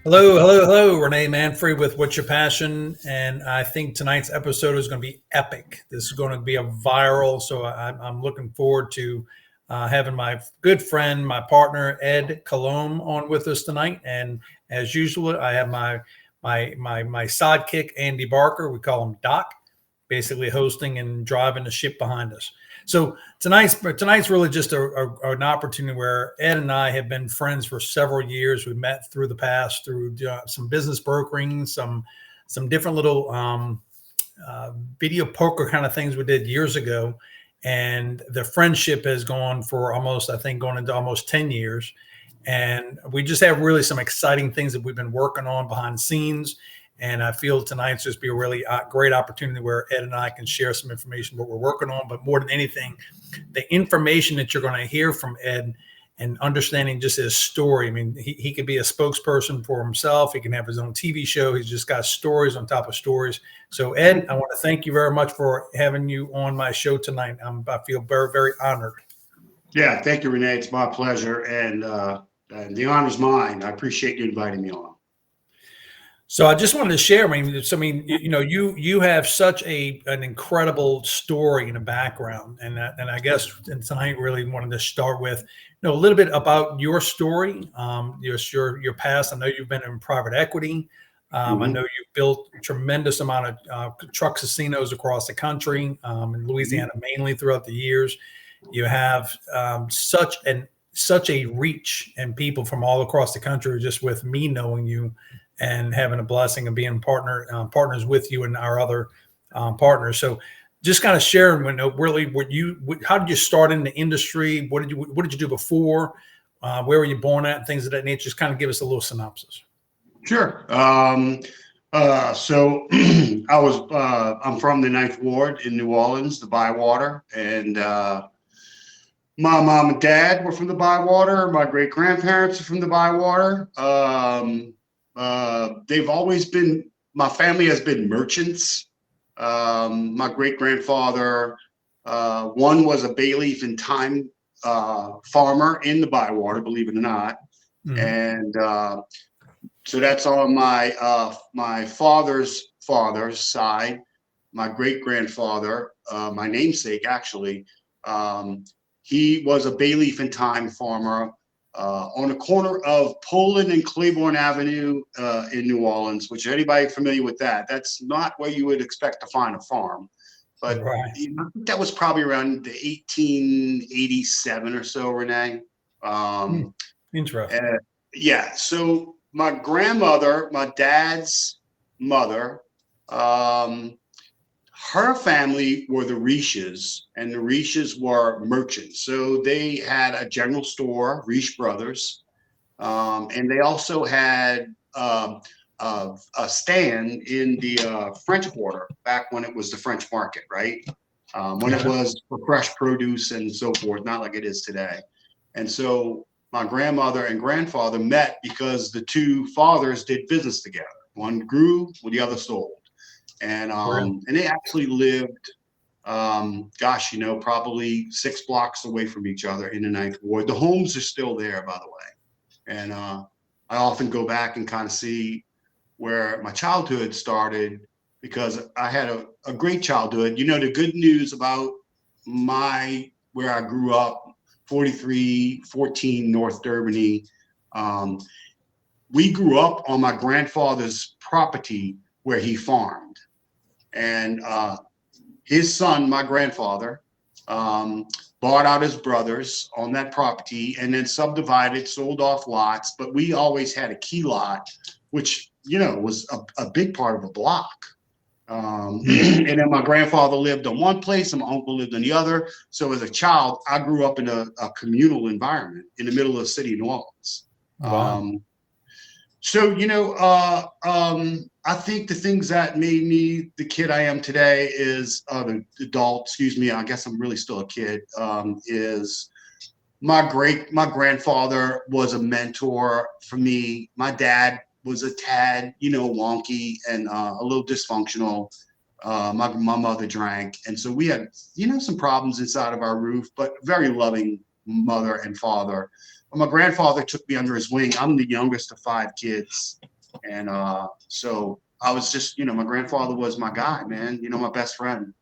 Hello, hello, hello. Rene Manfre with What's Your Passion? And I think tonight's episode is going to be epic. This is going to be a viral. So I'm looking forward to having my good friend, my partner, Ed Colomb, on with us tonight. And as usual, I have my sidekick, Andy Barker. We call him Doc, basically hosting and driving the ship behind us. So tonight's really just an opportunity where Ed and I have been friends for several years. We met through the past, through some business brokering, some different little video poker kind of things we did years ago, and the friendship has gone for going into almost 10 years. And we just have really some exciting things that we've been working on behind the scenes. And I feel tonight's just be a really great opportunity where Ed and I can share some information what we're working on. But more than anything, the information that you're going to hear from Ed and understanding just his story. I mean, he could be a spokesperson for himself. He can have his own TV show. He's just got stories on top of stories. So, Ed, I want to thank you very much for having you on my show tonight. I feel very, very honored. Yeah, thank you, Rene. It's my pleasure. And the honor's mine. I appreciate you inviting me on. So I just wanted to share. You have such an incredible story in the background, and I guess tonight really wanted to start with a little bit about your story, your past. I know you've been in private equity. I know you've built a tremendous amount of truck casinos across the country, in Louisiana mainly throughout the years. You have such a reach and people from all across the country. Just with me knowing you and having a blessing of being partners with you and our other partners. So just kind of sharing, really how did you start in the industry? What did you do before? Where were you born at? Things of that nature. Just kind of give us a little synopsis. Sure. So I'm from the Ninth Ward in New Orleans, the Bywater, and my mom and dad were from the Bywater. My great grandparents are from the Bywater. My family has been merchants. My great grandfather, one was a bay leaf and thyme farmer in the Bywater, believe it or not. And so that's on my father's side. My great grandfather, my namesake actually, he was a bay leaf and thyme farmer on the corner of Poland and Claiborne Avenue in New Orleans, which anybody familiar with that's not where you would expect to find a farm. But right. That was probably around the 1887 or so, Rene. Interesting. Yeah. So my grandmother, my dad's mother, her family were the Riches, and the Riches were merchants. So they had a general store, Riche Brothers, and they also had a stand in the French Quarter back when it was the French Market, right? When it was for fresh produce and so forth, not like it is today. And so my grandmother and grandfather met because the two fathers did business together. One grew, well, the other sold. And they actually lived, probably 6 blocks away from each other in the Ninth Ward. The homes are still there, by the way. And I often go back and kind of see where my childhood started, because I had a great childhood. The good news about where I grew up, 4314 North Derby. We grew up on my grandfather's property where he farmed. And his son, my grandfather, bought out his brothers on that property and then subdivided, sold off lots. But we always had a key lot, which, was a big part of a block. And then my grandfather lived on one place and my uncle lived on the other. So as a child, I grew up in a communal environment in the middle of the city of New Orleans. Wow. I think the things that made me the kid I am today is the adult, excuse me, I guess I'm really still a kid, is my grandfather was a mentor for me. My dad was a tad, wonky and a little dysfunctional. My mother drank, and so we had, some problems inside of our roof, but very loving mother and father. But my grandfather took me under his wing. I'm the youngest of 5 kids, and so I was just, my grandfather was my guy, man. My best friend.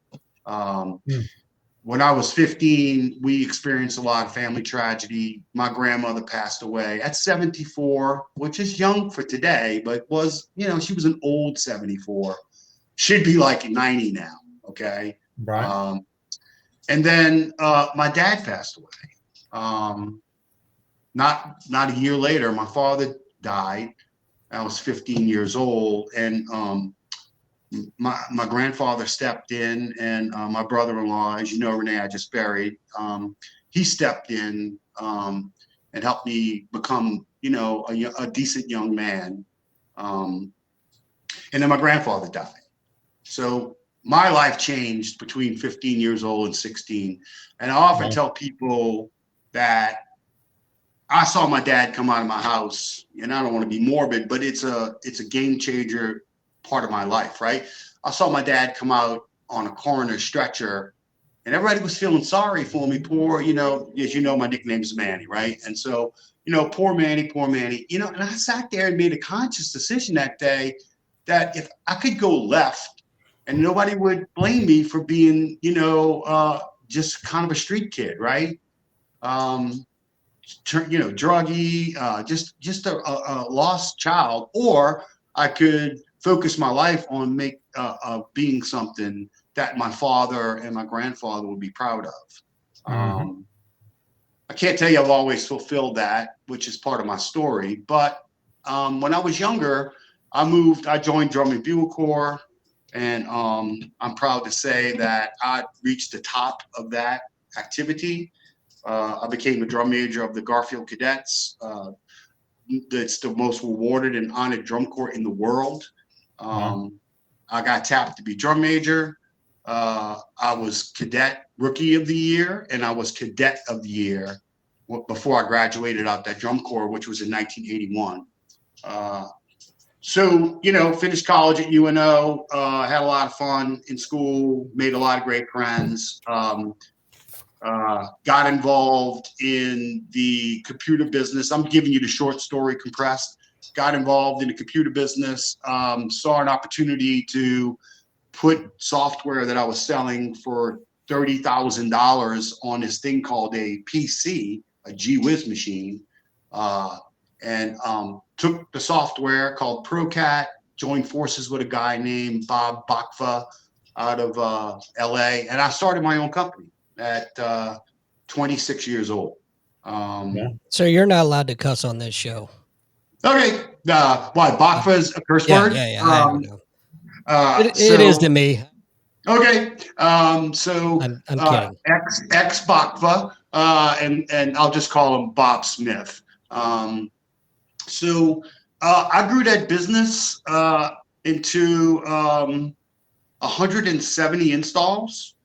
Um, when I was 15, we experienced a lot of family tragedy. My grandmother passed away at 74, which is young for today, but was, she was an old 74. She'd be like 90 now. Okay. Right. And then my dad passed away. Not a year later, my father died. I was 15 years old, and my grandfather stepped in, and my brother-in-law, as you know, Rene, I just buried. He stepped in and helped me become, a decent young man. And then my grandfather died. So my life changed between 15 years old and 16. And I often tell people that I saw my dad come out of my house, and I don't want to be morbid, but it's a game changer part of my life, right? I saw my dad come out on a coroner's stretcher, and everybody was feeling sorry for me. Poor, as you know, my nickname is Manny, right? And so, poor Manny, and I sat there and made a conscious decision that day that if I could go left and nobody would blame me for being, just kind of a street kid, right? Druggy, just a lost child, or I could focus my life on being something that my father and my grandfather would be proud of. I can't tell you I've always fulfilled that, which is part of my story. But when I was younger, I joined Drum and Bugle Corps, and I'm proud to say that I reached the top of that activity. I became a drum major of the Garfield Cadets. That's the most rewarded and honored drum corps in the world. I got tapped to be drum major. I was cadet rookie of the year, and I was cadet of the year before I graduated out that drum corps, which was in 1981. So, finished college at UNO, had a lot of fun in school, made a lot of great friends. Got involved in the computer business. I'm giving you the short story compressed. Got involved in the computer business, saw an opportunity to put software that I was selling for $30,000 on this thing called a PC, a Gee Whiz machine, and took the software called ProCat, joined forces with a guy named Bob Bakfa out of LA, and I started my own company at 26 years old. So you're not allowed to cuss on this show. Okay. Why? Bakfa is a curse word? Yeah. I don't know. It is to me. Okay. So I'm kidding. Ex Bakfa, and I'll just call him Bob Smith. So I grew that business into 170 installs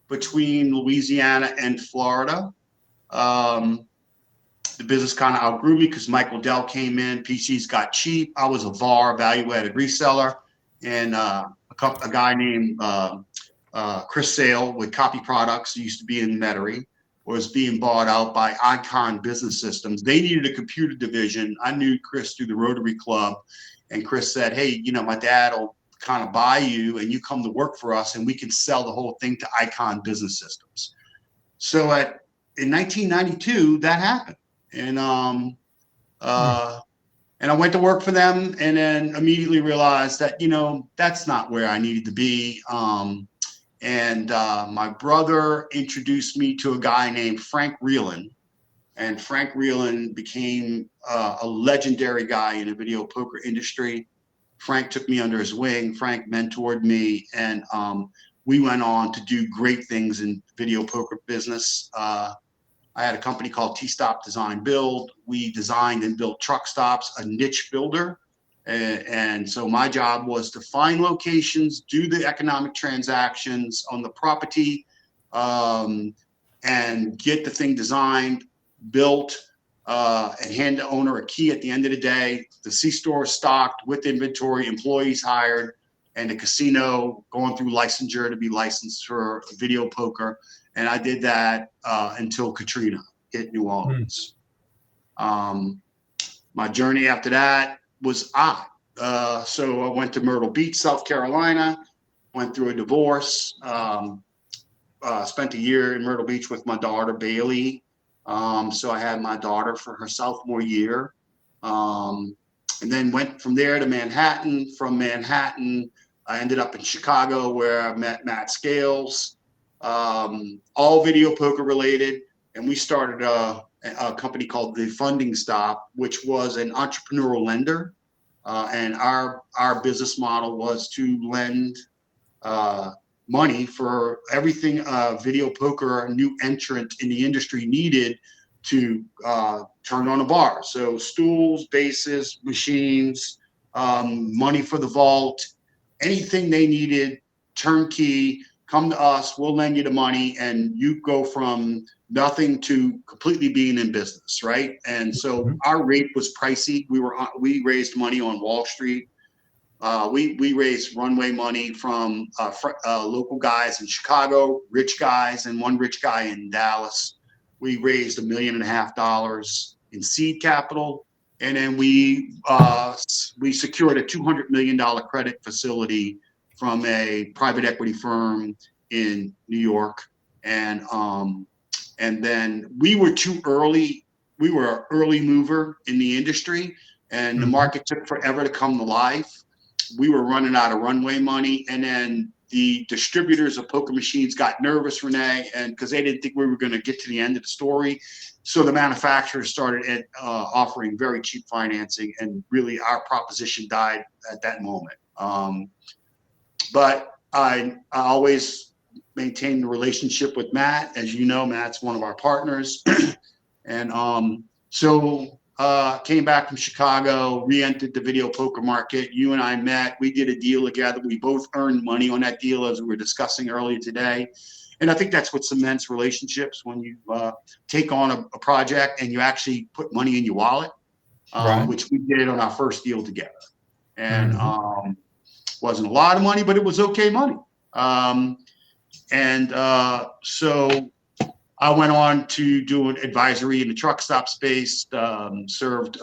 between Louisiana and Florida. The business kind of outgrew me because Michael Dell came in, PCs got cheap. I was a VAR, value-added reseller, and a guy named Chris Sale with Copy Products, who used to be in Metairie, was being bought out by Icon Business Systems. They needed a computer division. I knew Chris through the Rotary Club, and Chris said, hey, my dad will kind of buy you and you come to work for us and we can sell the whole thing to Icon Business Systems. So in 1992, that happened. And I went to work for them, and then immediately realized that, that's not where I needed to be. And my brother introduced me to a guy named Frank Reelan, and Frank Reelan became a legendary guy in the video poker industry. Frank took me under his wing. Frank mentored me, and we went on to do great things in video poker business. I had a company called T-Stop Design Build. We designed and built truck stops, a niche builder. And so my job was to find locations, do the economic transactions on the property, and get the thing designed, built, and hand the owner a key at the end of the day. The C-store is stocked with inventory, employees hired, and the casino going through licensure to be licensed for video poker. And I did that until Katrina hit New Orleans. My journey after that was odd. So I went to Myrtle Beach, South Carolina, went through a divorce, spent a year in Myrtle Beach with my daughter, Bailey. So I had my daughter for her sophomore year. And then went from there to Manhattan. From Manhattan, I ended up in Chicago where I met Matt Scales, all video poker related. And we started a company called The Funding Stop, which was an entrepreneurial lender. And our business model was to lend money for everything video poker, a new entrant in the industry, needed to turn on a bar. So stools, bases, machines, money for the vault, anything they needed, turnkey, come to us, we'll lend you the money, and you go from nothing to completely being in business, right? And so our rate was pricey. We raised money on Wall Street. We raised runway money from local guys in Chicago, rich guys, and one rich guy in Dallas. We raised $1.5 million in seed capital, and then we secured a $200 million credit facility from a private equity firm in New York, and then we were too early. We were an early mover in the industry, and the market took forever to come to life. We were running out of runway money, and then the distributors of poker machines got nervous, Rene, and because they didn't think we were going to get to the end of the story. So the manufacturers started offering very cheap financing, and really our proposition died at that moment. But I always maintained the relationship with Matt. As you know, Matt's one of our partners. And so came back from Chicago, re-entered the video poker market. You and I met. We did a deal together. We both earned money on that deal, as we were discussing earlier today. And I think that's what cements relationships, when you take on a project and you actually put money in your wallet, which we did on our first deal together. And wasn't a lot of money, but it was okay money. So I went on to do an advisory in the truck stop space, served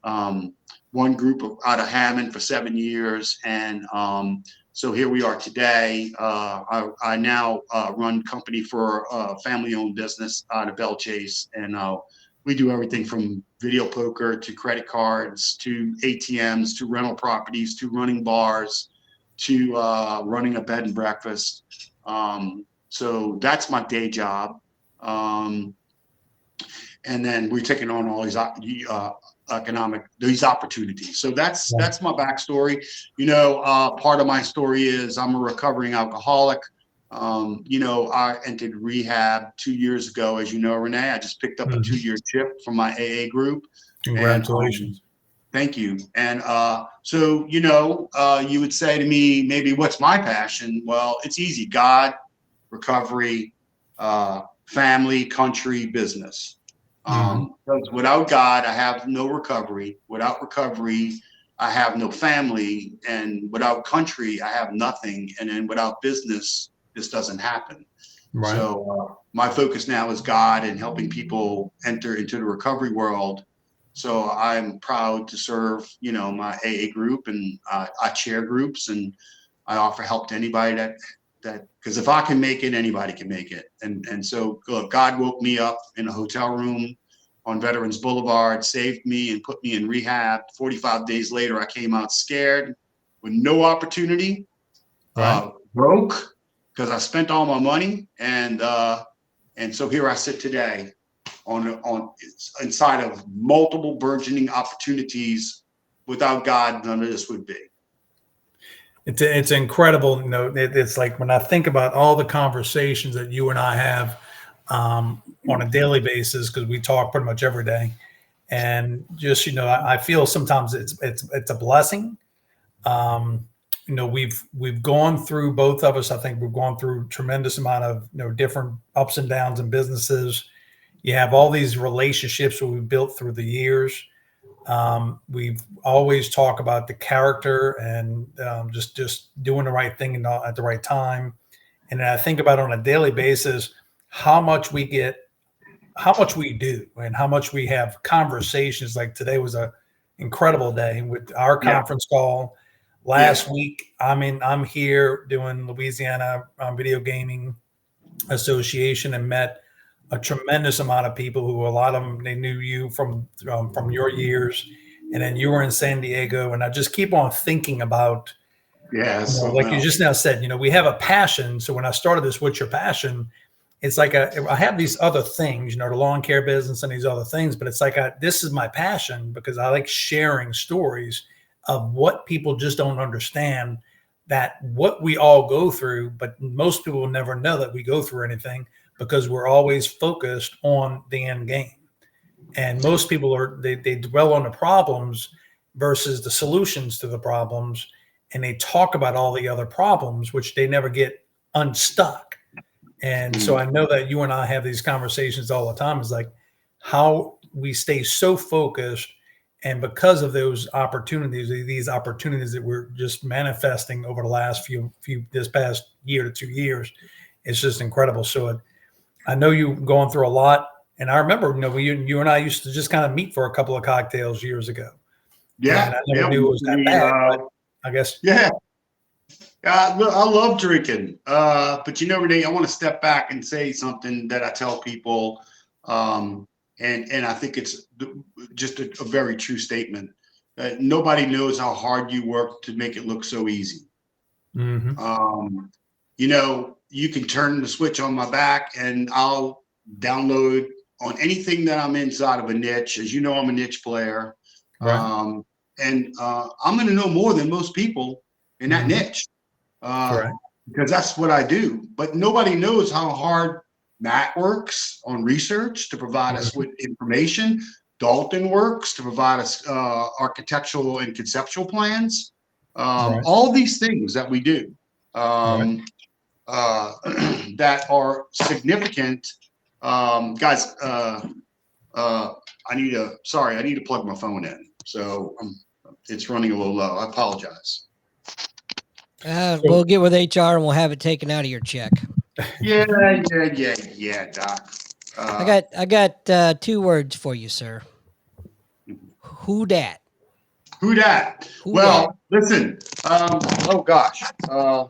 one group out of Hammond for 7 years. And so here we are today. I now run company for a family-owned business out of Bell Chase. And we do everything from video poker to credit cards to ATMs to rental properties to running bars to running a bed and breakfast. So that's my day job. And then we're taking on all these these opportunities. So that's my backstory. Part of my story is I'm a recovering alcoholic. I entered rehab 2 years ago, as you know, Rene. I just picked up a 2-year chip from my AA group. Congratulations. Thank you. And so, you would say to me, maybe what's my passion? Well, it's easy. God, recovery, family, country, business. Because without God, I have no recovery. Without recovery, I have no family. And without country, I have nothing. And then without business, this doesn't happen. Right. So my focus now is God and helping people enter into the recovery world. So I'm proud to serve, my AA group, and I chair groups, and I offer help to anybody that because if I can make it, anybody can make it. And so look, God woke me up in a hotel room on Veterans Boulevard, saved me and put me in rehab. 45 days later, I came out scared with no opportunity, broke because I spent all my money. And so here I sit today on inside of multiple burgeoning opportunities. Without God, none of this would be. It's incredible. It's like when I think about all the conversations that you and I have on a daily basis, because we talk pretty much every day, and just I feel sometimes it's a blessing. We've gone through, both of us. I think we've gone through tremendous amount of different ups and downs in businesses. You have all these relationships that we've built through the years. We've always talk about the character and just doing the right thing at the right time. And I think about on a daily basis how much we get, how much we do, and how much we have conversations. Like today was a incredible day with our conference call. Last week, I'm here doing Louisiana Video Gaming Association and met a tremendous amount of people who a lot of them they knew you from your years, and then you were in San Diego. And I just keep on thinking about, like you just now said, we have a passion. So when I started this, what's your passion? It's like I have these other things, the lawn care business and these other things, but it's like this is my passion because I like sharing stories of what people just don't understand, that what we all go through, but most people will never know that we go through anything because we're always focused on the end game. And most people they dwell on the problems versus the solutions to the problems. And they talk about all the other problems, which they never get unstuck. And so I know that you and I have these conversations all the time. It's like how we stay so focused. And because of those opportunities, these opportunities that we're just manifesting over the last this past year to 2 years, it's just incredible. So I know you going through a lot. And I remember, you and I used to just kind of meet for a couple of cocktails years ago. Yeah. And I never knew it was that bad, but I guess. Yeah. Look, I love drinking. But Renee, I want to step back and say something that I tell people. And I think it's just a very true statement. Nobody knows how hard you work to make it look so easy. Mm-hmm. You can turn the switch on my back and I'll download on anything that I'm inside of a niche. As you know, I'm a niche player. Right. And I'm going to know more than most people in that niche. Because that's what I do. But nobody knows how hard Matt works on research to provide us with information. Dalton works to provide us architectural and conceptual plans. All these things that we do that are significant. Guys, I need to plug my phone in. So it's running a little low. I apologize. We'll get with HR and we'll have it taken out of your check. Yeah, Doc. I got 2 words for you, sir. Who dat? Who dat? Well, listen. Oh gosh. I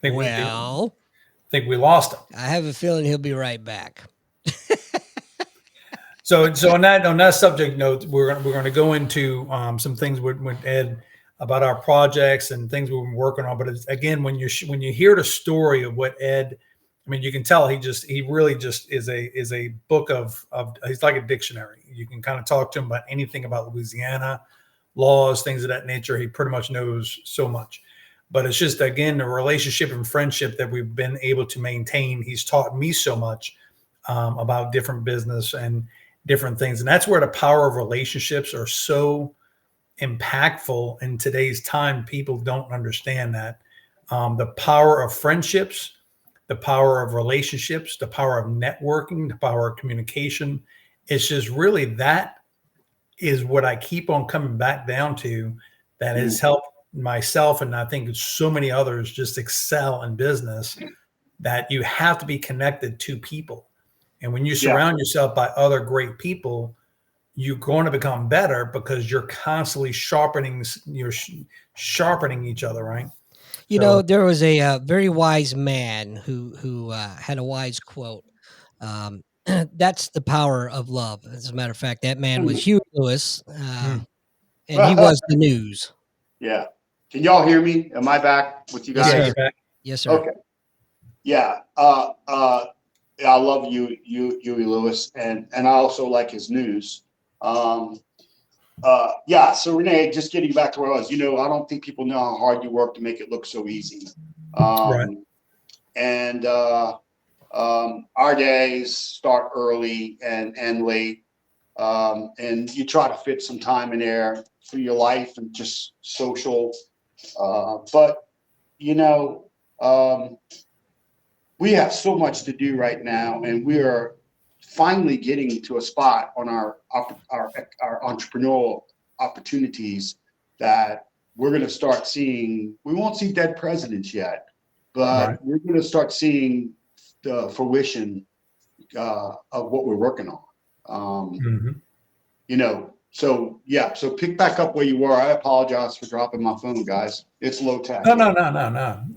think we lost him. I have a feeling he'll be right back. So on that subject note, we're going to go into some things with Ed about our projects and things we've been working on. But again, when you hear the story of what Ed, I mean, you can tell he really just is a book of he's like a dictionary. You can kind of talk to him about anything about Louisiana laws, things of that nature. He pretty much knows so much. But it's just, again, the relationship and friendship that we've been able to maintain. He's taught me so much about different business and different things. And that's where the power of relationships are so impactful in today's time. People don't understand that. The power of friendships, the power of relationships, the power of networking, the power of communication. It's just really that is what I keep on coming back down to, that has helped myself, and I think so many others, just excel in business, that you have to be connected to people. And when you surround yourself by other great people, you're going to become better because you're constantly sharpening each other, right? There was a very wise man who had a wise quote. That's the power of love. As a matter of fact, that man was Huey Lewis, and he was the news. Yeah. Can y'all hear me? Am I back with you guys? Yes, sir. Yes, sir. Okay. Yeah. I love Huey Lewis, and I also like his news. So Rene, just getting back to where I was, I don't think people know how hard you work to make it look so easy. And our days start early and end late. And you try to fit some time in there for your life and just social. But we have so much to do right now, and we are finally getting to a spot on our entrepreneurial opportunities that we're going to start seeing. We won't see dead presidents yet, but Right. we're going to start seeing the fruition of what we're working on. Mm-hmm. You know, so yeah, so pick back up where you were. I apologize for dropping my phone, guys. It's low tech. No.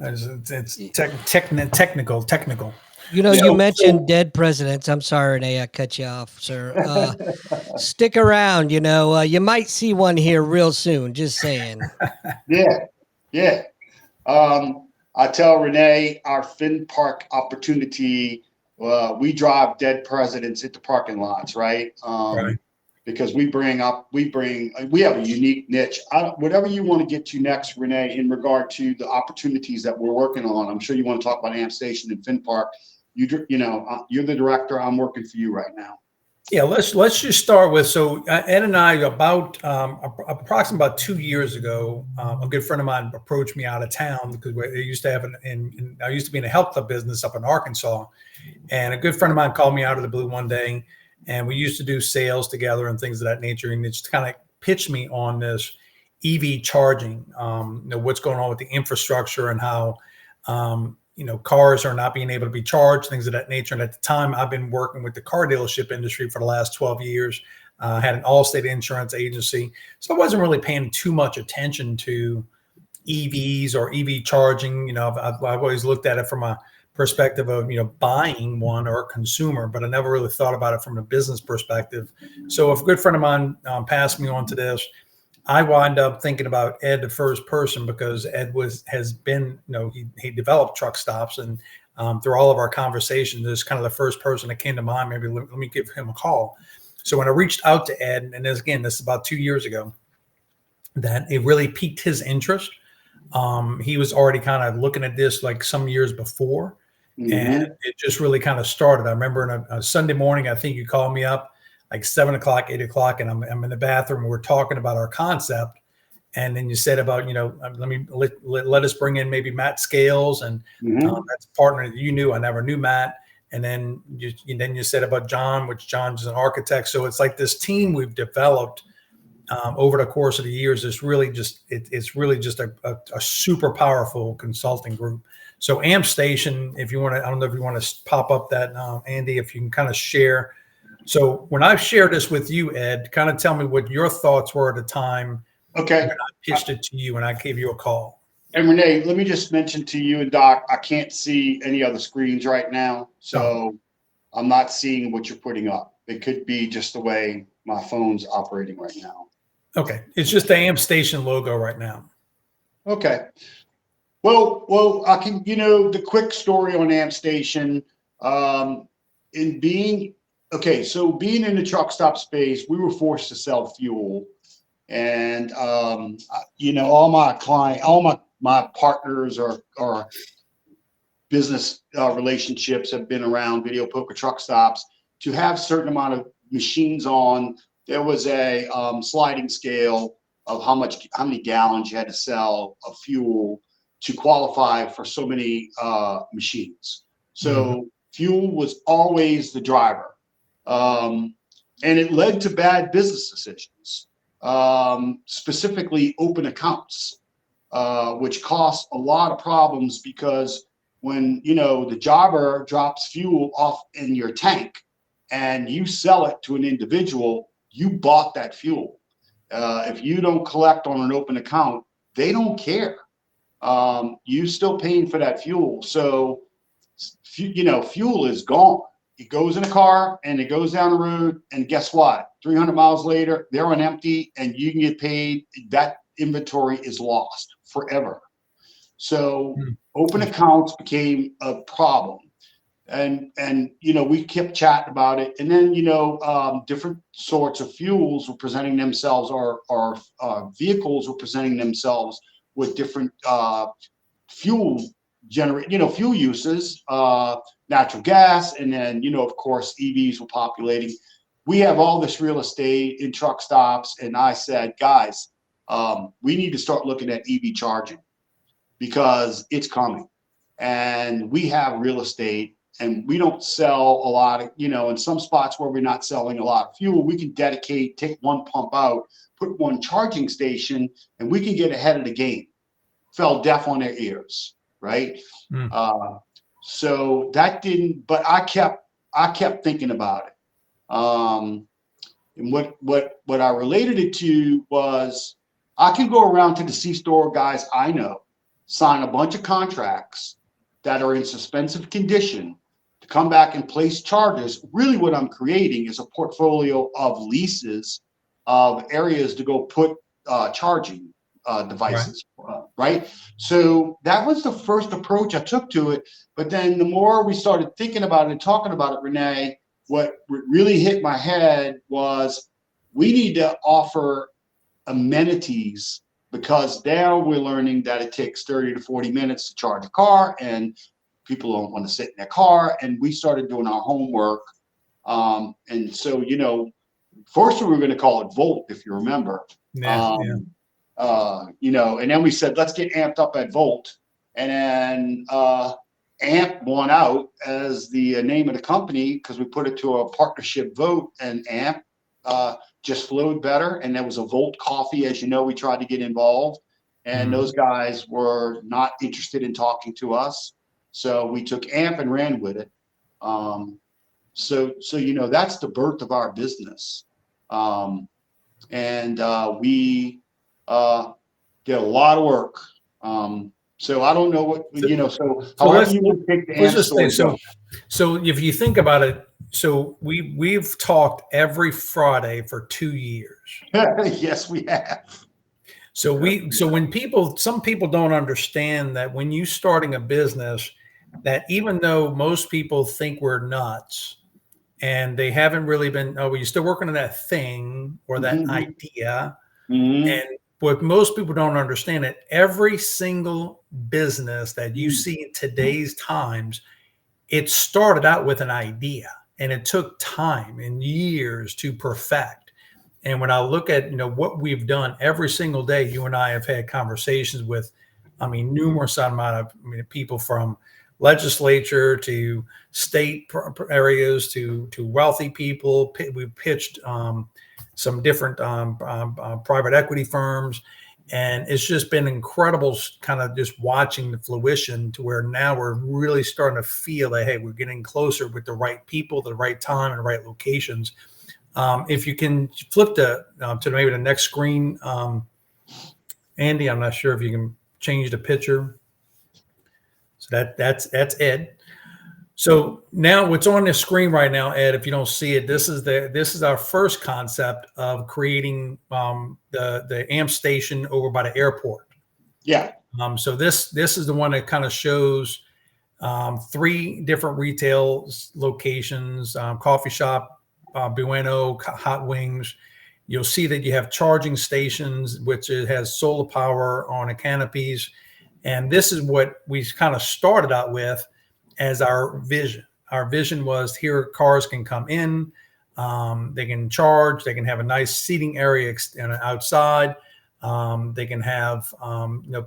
It's technical. You know, Yeah. you mentioned dead presidents. I'm sorry, Renee, I cut you off, sir. Stick around. You know, you might see one here real soon. Just saying. Yeah, yeah. I tell Renee our Finn Park opportunity. We drive dead presidents into parking lots, right? Right. Because we have a unique niche. Whatever you want to get to next, Renee, in regard to the opportunities that we're working on. I'm sure you want to talk about Amp Station and Finn Park. You're the director. I'm working for you right now. Yeah, let's just start with, so Ed and I, about approximately about 2 years ago, a good friend of mine approached me out of town because I used to have I used to be in a health club business up in Arkansas, and a good friend of mine called me out of the blue one day, and we used to do sales together and things of that nature, and it just kind of pitched me on this EV charging, what's going on with the infrastructure and how cars are not being able to be charged, things of that nature. And at the time, I've been working with the car dealership industry for the last 12 years. I had an Allstate insurance agency, so I wasn't really paying too much attention to EVs or EV charging. I've always looked at it from a perspective of buying one or a consumer, but I never really thought about it from a business perspective. So if a good friend of mine passed me on to this, I wind up thinking about Ed the first person, because Ed has been, he developed truck stops, and through all of our conversations, this is kind of the first person that came to mind. Maybe let me give him a call. So when I reached out to Ed, and this is about 2 years ago, that it really piqued his interest. He was already kind of looking at this like some years before, and it just really kind of started. I remember on a Sunday morning, I think you called me up like 7 o'clock, 8 o'clock, and I'm in the bathroom. And we're talking about our concept, and then you said about let us bring in maybe Matt Scales, and that's a partner that you knew. I never knew Matt, and then you said about John, which John's an architect. So it's like this team we've developed over the course of the years. It's really just a super powerful consulting group. So Amp Station, if you want to, I don't know if you want to pop up that Andy, if you can kind of share. So when I shared this with you, Ed, kind of tell me what your thoughts were at the time. Okay. When I pitched it to you and I gave you a call. And Renee, let me just mention to you and Doc, I can't see any other screens right now. So I'm not seeing what you're putting up. It could be just the way my phone's operating right now. Okay. It's just the Amp Station logo right now. Okay. Well, I can, the quick story on Amp Station, so being in the truck stop space, we were forced to sell fuel, and all my partners or business relationships have been around video poker truck stops. To have a certain amount of machines on, there was a sliding scale of how many gallons you had to sell of fuel to qualify for so many machines. So fuel was always the driver. And it led to bad business decisions, specifically open accounts, which cost a lot of problems, because when the jobber drops fuel off in your tank and you sell it to an individual, you bought that fuel. If you don't collect on an open account, they don't care. You still paying for that fuel. So fuel is gone. It goes in a car and it goes down the road, and guess what? 300 miles later, they're on empty, and you can get paid. That inventory is lost forever. So open accounts became a problem, and we kept chatting about it. And then different sorts of fuels were presenting themselves, or vehicles were presenting themselves with different fuel uses, natural gas, and then of course EVs were populating. We have all this real estate in truck stops, and I said, guys, we need to start looking at EV charging, because it's coming. and we have real estate, and we don't sell a lot of, in some spots where we're not selling a lot of fuel, we can take one pump out, put one charging station, and we can get ahead of the game. Fell deaf on their ears, right? Mm. So that didn't, but I kept thinking about it. And what I related it to was, I can go around to the C-store guys I know, sign a bunch of contracts that are in suspensive condition to come back and place charges. Really what I'm creating is a portfolio of leases of areas to go put charging devices, right? So that was the first approach I took to it. But then the more we started thinking about it and talking about it, Rene, what really hit my head was, we need to offer amenities, because now we're learning that it takes 30 to 40 minutes to charge a car, and people don't want to sit in their car. And we started doing our homework. And so, first we were going to call it Volt, if you remember. And then we said, let's get amped up at Volt. And then AMP won out as the name of the company, because we put it to a partnership vote, and AMP just flowed better. And there was a Volt Coffee, as you know, we tried to get involved, and those guys were not interested in talking to us. So we took AMP and ran with it. So that's the birth of our business. And we did a lot of work. So I don't know what, so however you would take the AMP story. So if you think about it, so we've talked every Friday for 2 years. Yes, we have. So when some people don't understand that when you starting a business, that even though most people think we're nuts and they haven't really been, oh, well, you're still working on that thing or that idea. And what most people don't understand, that every single business that you see in today's times, it started out with an idea, and it took time and years to perfect. And when I look at, what we've done every single day, you and I have had conversations with, numerous amount of people, from legislature to state areas to wealthy people. We pitched some different private equity firms. And it's just been incredible kind of just watching the fruition to where now we're really starting to feel that, hey, we're getting closer with the right people, the right time, and the right locations. If you can flip to maybe the next screen, Andy, I'm not sure if you can change the picture. So that's Ed. So now what's on the screen right now, Ed, if you don't see it, this is our first concept of creating the AMP station over by the airport. Yeah. So this is the one that kind of shows 3 different retail locations, coffee shop, Bueno, hot wings. You'll see that you have charging stations, which it has solar power on the canopies. And this is what we kind of started out with as our vision. Our vision was, here cars can come in, they can charge, they can have a nice seating area outside, they can have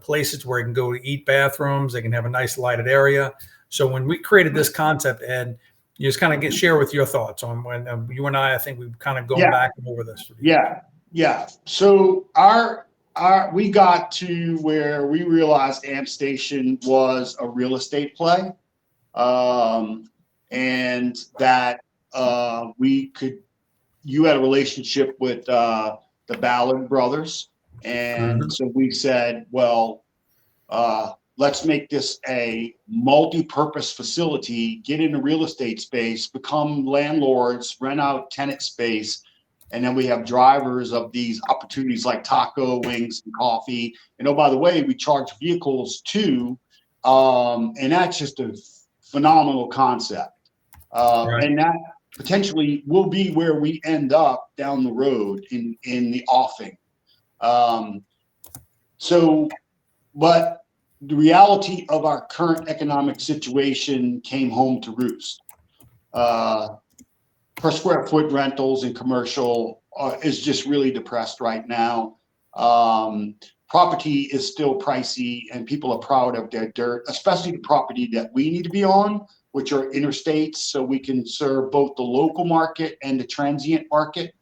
places where you can go to eat, bathrooms, they can have a nice lighted area. So when we created this concept, Ed, you just kind of share with your thoughts on when you and I think we've kind of gone back and over this. Yeah. So we got to where we realized AMP Station was a real estate play. And that you had a relationship with the Ballard brothers. And so we said, well, let's make this a multi-purpose facility, get into real estate space, become landlords, rent out tenant space. And then we have drivers of these opportunities like taco, wings, and coffee. And oh, by the way, we charge vehicles too. And that's just a phenomenal concept. And that potentially will be where we end up down the road in the offing. But the reality of our current economic situation came home to roost. Per square foot rentals and commercial is just really depressed right now. property is still pricey and people are proud of their dirt, especially the property that we need to be on, which are interstates, so we can serve both the local market and the transient market.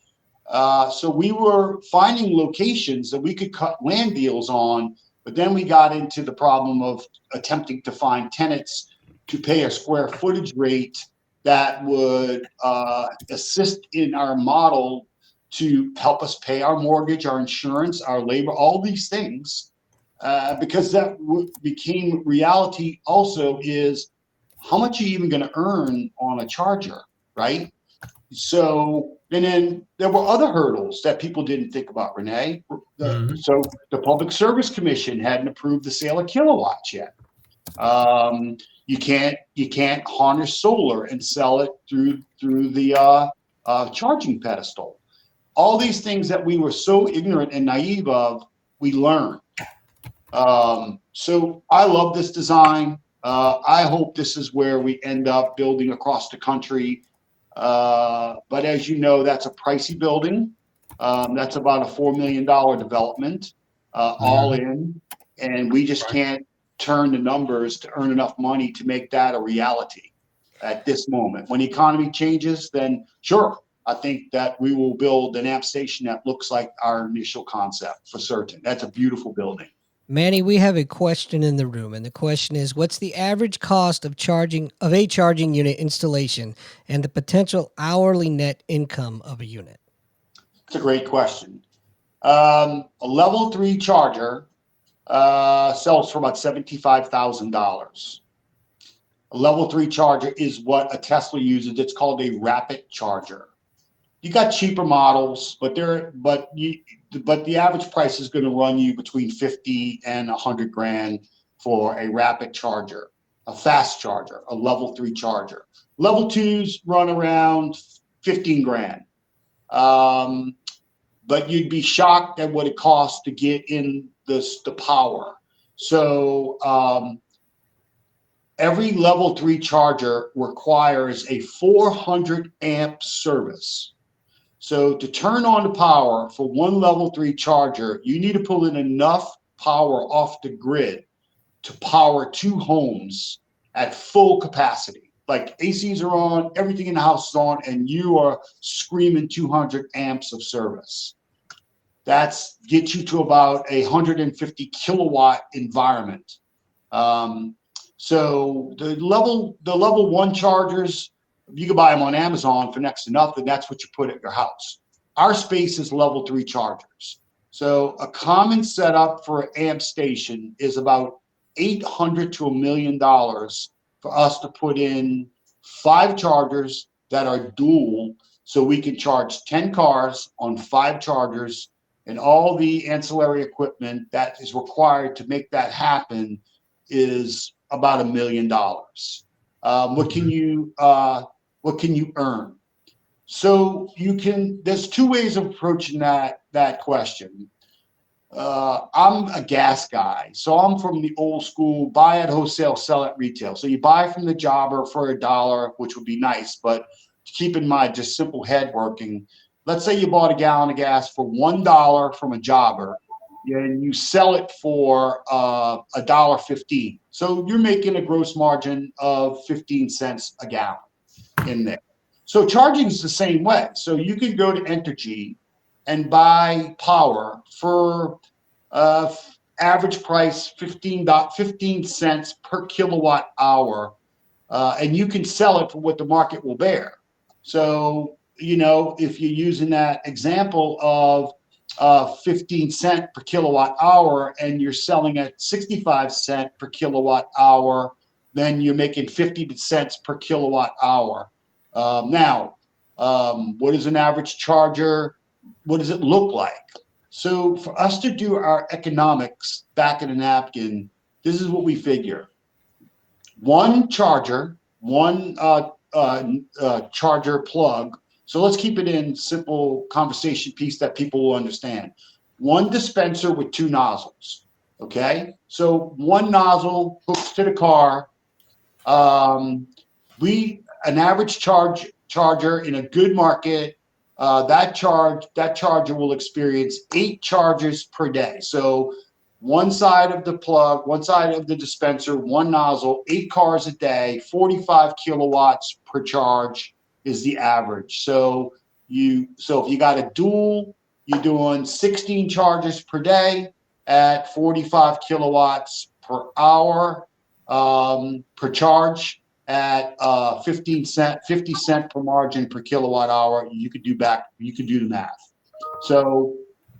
So we were finding locations that we could cut land deals on, but then we got into the problem of attempting to find tenants to pay a square footage rate that would assist in our model to help us pay our mortgage, our insurance, our labor, all these things, because that became reality also is how much are you even going to earn on a charger, right? So, and then there were other hurdles that people didn't think about, Rene. So the Public Service Commission hadn't approved the sale of kilowatts yet. You can't harness solar and sell it through the charging pedestal. All these things that we were so ignorant and naive of, we learned. So I love this design. I hope this is where we end up building across the country. But as you know, that's a pricey building. That's about a $4 million development, all in. And we just can't turn the numbers to earn enough money to make that a reality at this moment. When the economy changes, then sure, I think that we will build an amp station that looks like our initial concept for certain. That's a beautiful building. Manny, we have a question in the room, and the question is, what's the average cost of a charging unit installation and the potential hourly net income of a unit? It's a great question. A level 3 charger sells for about $75,000. A level 3 charger is what a Tesla uses. It's called a rapid charger. You got cheaper models, but the average price is going to run you between 50 and 100 grand for a rapid charger, a fast charger, a level 3 charger. Level 2s run around 15 grand. But you'd be shocked at what it costs to get in the power. So every level 3 charger requires a 400 amp service. So to turn on the power for one level 3 charger, you need to pull in enough power off the grid to power 2 homes at full capacity. Like ACs are on, everything in the house is on, and you are screaming 200 amps of service. That's gets you to about 150 kilowatt environment. So the level 1 chargers, you can buy them on Amazon for next to nothing. That's what you put at your house. Our space is level 3 chargers. So a common setup for an amp station is about $800 to $1 million for us to put in 5 chargers that are dual, so we can charge 10 cars on 5 chargers, and all the ancillary equipment that is required to make that happen is about $1 million. What can you earn? So there's 2 ways of approaching that question. I'm a gas guy, so I'm from the old school, buy at wholesale, sell at retail. So you buy from the jobber for $1, which would be nice, but keep in mind, just simple head working. Let's say you bought a gallon of gas for $1 from a jobber, and you sell it for $1.15. So you're making a gross margin of 15 cents a gallon in there. So charging is the same way. So you can go to Entergy and buy power for average price 15 cents per kilowatt hour, and you can sell it for what the market will bear. So, if you're using that example of 15 cent per kilowatt hour and you're selling at 65 cent per kilowatt hour, then you're making 50 cents per kilowatt hour. Now, what is an average charger? What does it look like? So for us to do our economics back in a napkin, this is what we figure. One charger, one charger plug. So let's keep it in simple conversation piece that people will understand. One dispenser with 2 nozzles. Okay. So one nozzle hooks to the car. An average charger in a good market, that charger will experience 8 charges per day. So one side of the plug, one side of the dispenser, one nozzle, 8 cars a day, 45 kilowatts per charge is the average. So if you got a dual, you're doing 16 charges per day at 45 kilowatts per hour per charge at 50 cent per margin per kilowatt hour. You could do the math. So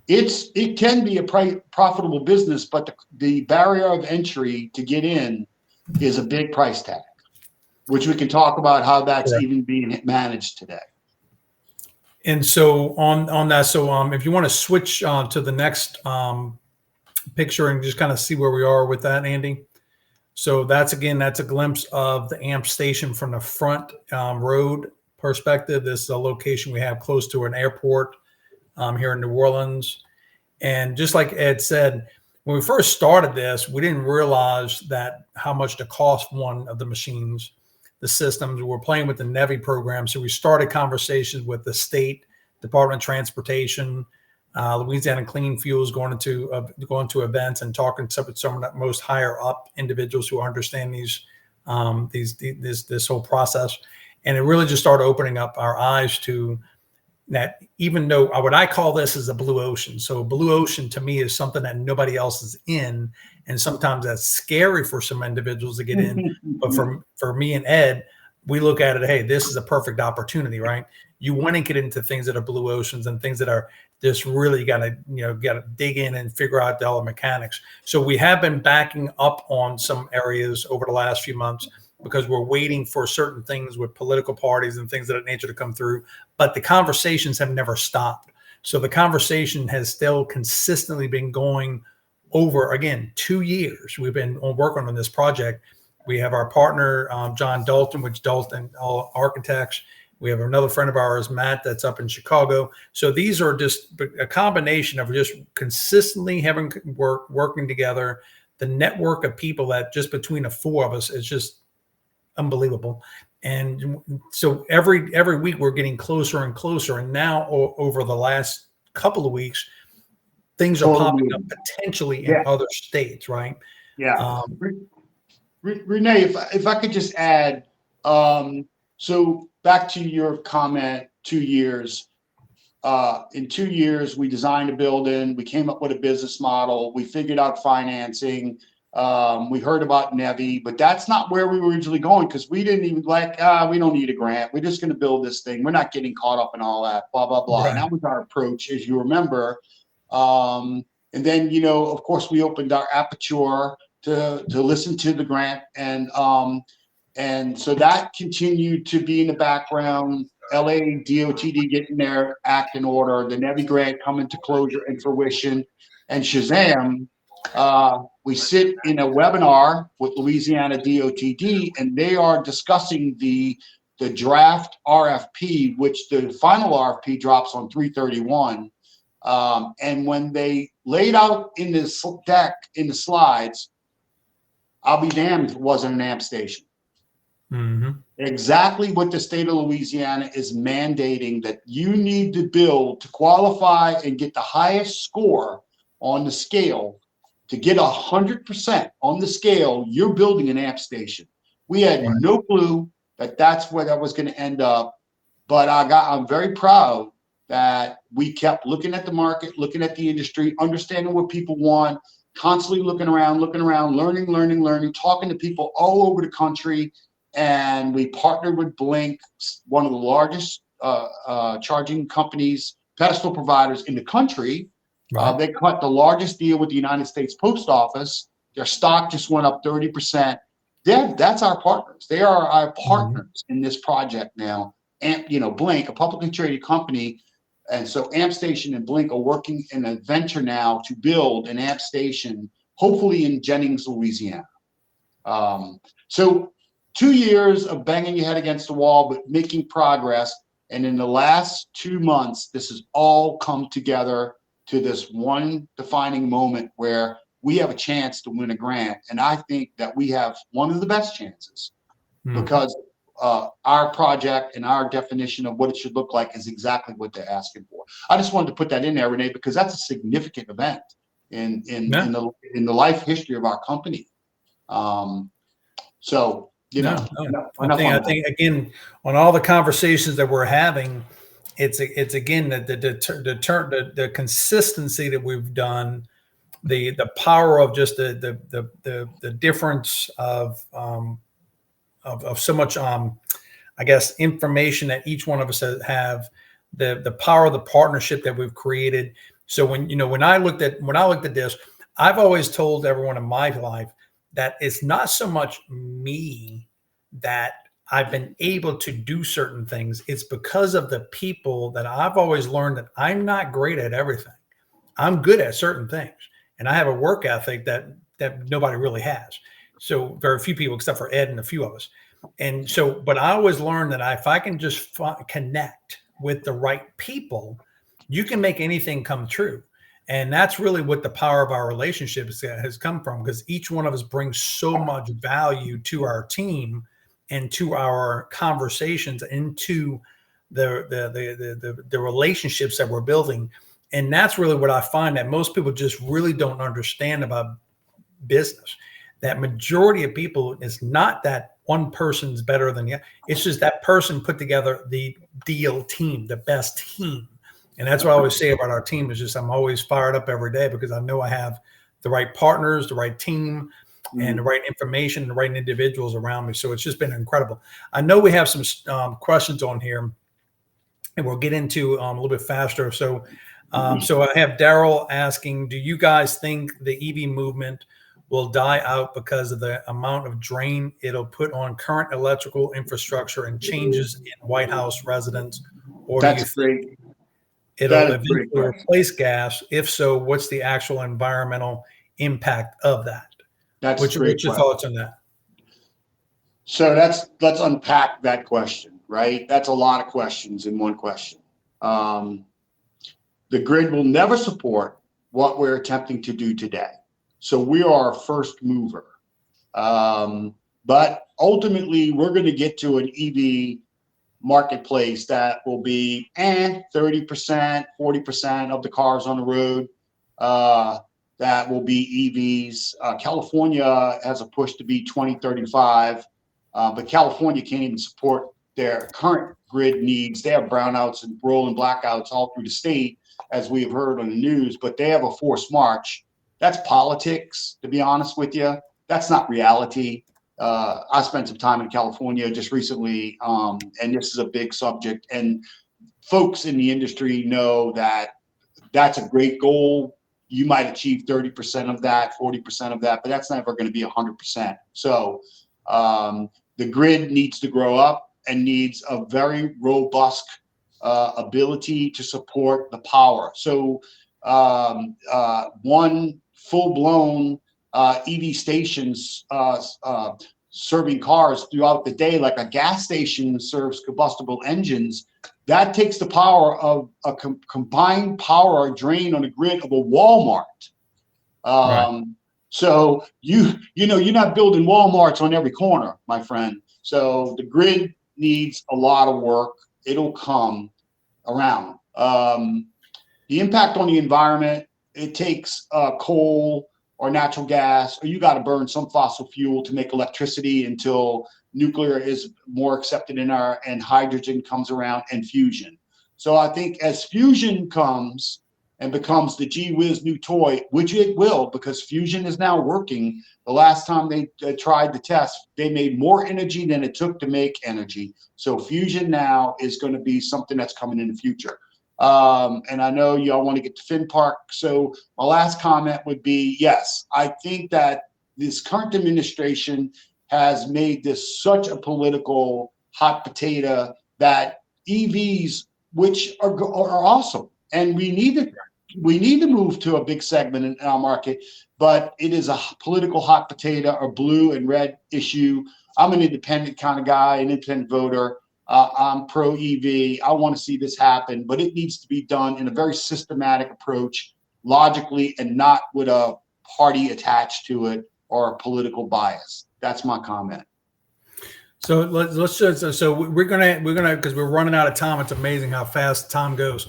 it can be a profitable business, but the barrier of entry to get in is a big price tag, which we can talk about how that's even being managed today. And so on that, so if you want to switch to the next picture and just kind of see where we are with that, Andy. So that's a glimpse of the amp station from the front road perspective. This is a location we have close to an airport here in New Orleans. And just like Ed said, when we first started this, we didn't realize that how much to cost one of the machines, the systems. We were playing with the NEVI program. So we started conversations with the state Department of Transportation, Louisiana Clean Fuels, going to events and talking to some of the most higher up individuals who understand this whole process. And it really just started opening up our eyes to that, even though what I call this is a blue ocean. So blue ocean to me is something that nobody else is in. And sometimes that's scary for some individuals to get in. But for me and Ed, we look at it, hey, this is a perfect opportunity, right? You want to get into things that are blue oceans and things that are just really got to dig in and figure out all the mechanics. So we have been backing up on some areas over the last few months because we're waiting for certain things with political parties and things of that nature to come through. But the conversations have never stopped. So the conversation has still consistently been going over, again, 2 years. We've been working on this project. We have our partner, John Dalton, which Dalton Architects. We have another friend of ours, Matt, that's up in Chicago. So these are just a combination of just consistently having working together. The network of people that just between the four of us is just unbelievable. And so every week we're getting closer and closer. And now over the last couple of weeks, things are popping up potentially in other states, right? Yeah. Rene, if I could just add, so back to your comment, 2 years. In 2 years, we designed a building. We came up with a business model. We figured out financing. We heard about NEVI, but that's not where we were originally going because we didn't even we don't need a grant. We're just going to build this thing. We're not getting caught up in all that, blah, blah, blah. Right. And that was our approach, as you remember. And then, of course, we opened our aperture to listen to the grant. And so that continued to be in the background. LA DOTD getting their act in order, the NEVI grant coming to closure and fruition, and Shazam, we sit in a webinar with Louisiana DOTD, and they are discussing the draft RFP, which the final RFP drops on 3/31. And when they laid out in this deck, in the slides, I'll be damned if it wasn't an amp station. Mm-hmm. Exactly what the state of Louisiana is mandating that you need to build to qualify and get the highest score on the scale. To get 100% on the scale, you're building an amp station. We had no clue that that's where that was going to end up, but I'm very proud that we kept looking at the market, looking at the industry, understanding what people want, constantly looking around, learning, talking to people all over the country. And we partnered with Blink, one of the largest charging companies, pedestal providers in the country. Right. They cut the largest deal with the United States Post Office. Their stock just went up 30%. That's our partners. They are our partners in this project now. And Blink, a publicly traded company, and so AmpStation and Blink are working in a venture now to build an amp station, hopefully in Jennings, Louisiana. So 2 years of banging your head against the wall, but making progress. And in the last 2 months, this has all come together to this one defining moment where we have a chance to win a grant. And I think that we have one of the best chances because our project and our definition of what it should look like is exactly what they're asking for. I just wanted to put that in there, Rene, because that's a significant event. in Yeah. the life history of our company. So No. enough on I that. think again, on all the conversations that we're having, it's again the consistency that we've done, the power of just the difference of so much I guess information that each one of us have, the power of the partnership that we've created. So when I looked at this, I've always told everyone in my life that it's not so much me that I've been able to do certain things. It's because of the people that I've always learned that I'm not great at everything. I'm good at certain things, and I have a work ethic that nobody really has. So very few people, except for Ed and a few of us. And so, but I always learned that if I can just connect with the right people, you can make anything come true. And that's really what the power of our relationships has come from, because each one of us brings so much value to our team and to our conversations, into the relationships that we're building. And that's really what I find that most people just really don't understand about business. That majority of people is not that one person's better than the other. It's just that person put together the deal team, the best team. And that's what I always say about our team, is just I'm always fired up every day because I know I have the right partners, the right team, and the right information, the right individuals around me. So it's just been incredible. I know we have some questions on here, and we'll get into a little bit faster. So so I have Daryl asking, do you guys think the EV movement will die out because of the amount of drain it'll put on current electrical infrastructure and changes in White House residents? Or do you think it'll eventually replace gas? If so, what's the actual environmental impact of that? What's your thoughts on that? So let's unpack that question, right? That's a lot of questions in one question. The grid will never support what we're attempting to do today. So we are a first mover. But ultimately, we're going to get to an EV marketplace that will be 30%, 40% of the cars on the road that will be EVs. California has a push to be 2035, but California can't even support their current grid needs. They have brownouts and rolling blackouts all through the state, as we have heard on the news, but they have a forced march. That's politics, to be honest with you. That's not reality. I spent some time in California just recently, and this is a big subject. And folks in the industry know that that's a great goal. You might achieve 30% of that, 40% of that, but that's never going to be 100%. So the grid needs to grow up and needs a very robust ability to support the power. So one full-blown EV stations serving cars throughout the day, like a gas station serves combustible engines, that takes the power of a combined power drain on the grid of a Walmart. Right. So you're not building Walmarts on every corner, my friend. So the grid needs a lot of work. It'll come around. The impact on the environment, it takes coal or natural gas, or you got to burn some fossil fuel to make electricity until nuclear is more accepted and hydrogen comes around, and fusion. So I think as fusion comes and becomes the gee whiz new toy, which it will, because fusion is now working. The last time they tried the test, they made more energy than it took to make energy. So fusion now is going to be something that's coming in the future. And I know y'all want to get to FinPark. So my last comment would be, yes, I think that this current administration has made this such a political hot potato that EVs, which are awesome, and we need to move to a big segment in our market, but it is a political hot potato, a blue and red issue. I'm an independent kind of guy, an independent voter. I'm pro EV. I want to see this happen, but it needs to be done in a very systematic approach, logically, and not with a party attached to it or a political bias. That's my comment. So let's just, so we're gonna because we're running out of time. It's amazing how fast time goes.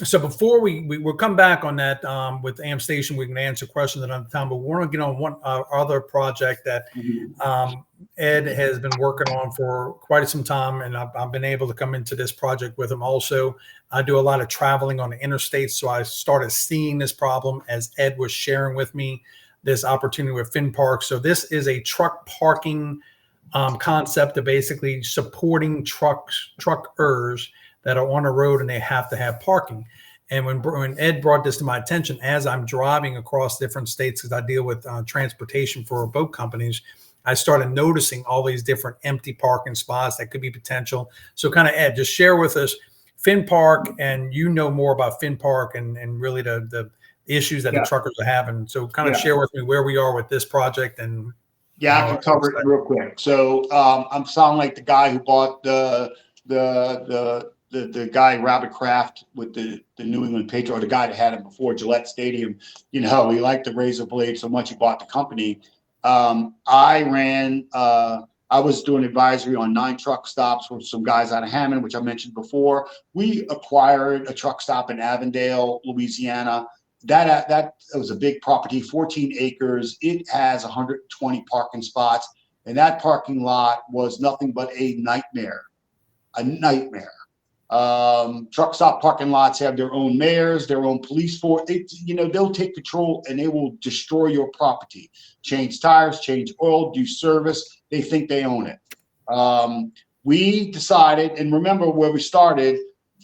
So before we'll come back on that with Am Station, we can answer questions another time. But we want to get on one other project that Ed has been working on for quite some time, and I've been able to come into this project with him. Also, I do a lot of traveling on the interstate, so I started seeing this problem as Ed was sharing with me this opportunity with FinPark. So this is a truck parking concept of basically supporting truckers that are on the road and they have to have parking. And when Ed brought this to my attention, as I'm driving across different states, because I deal with transportation for boat companies, I started noticing all these different empty parking spots that could be potential. So kind of, Ed, just share with us FinPark, and you know more about FinPark and really the issues that the truckers are having. So kind of share with me where we are with this project. And I can cover it real quick. So I'm sounding like the guy who bought the guy Robert Kraft with the New England Patriot, or the guy that had him before Gillette Stadium. You know, he liked the razor blade so much he bought the company. I was doing advisory on 9 truck stops with some guys out of Hammond, which I mentioned before. We acquired a truck stop in Avondale, Louisiana. That was a big property, 14 acres. It has 120 parking spots, and that parking lot was nothing but a nightmare. Truck stop parking lots have their own mayors, their own police force. They'll take control and they will destroy your property, change tires, change oil, do service. They think they own it. We decided, and remember where we started,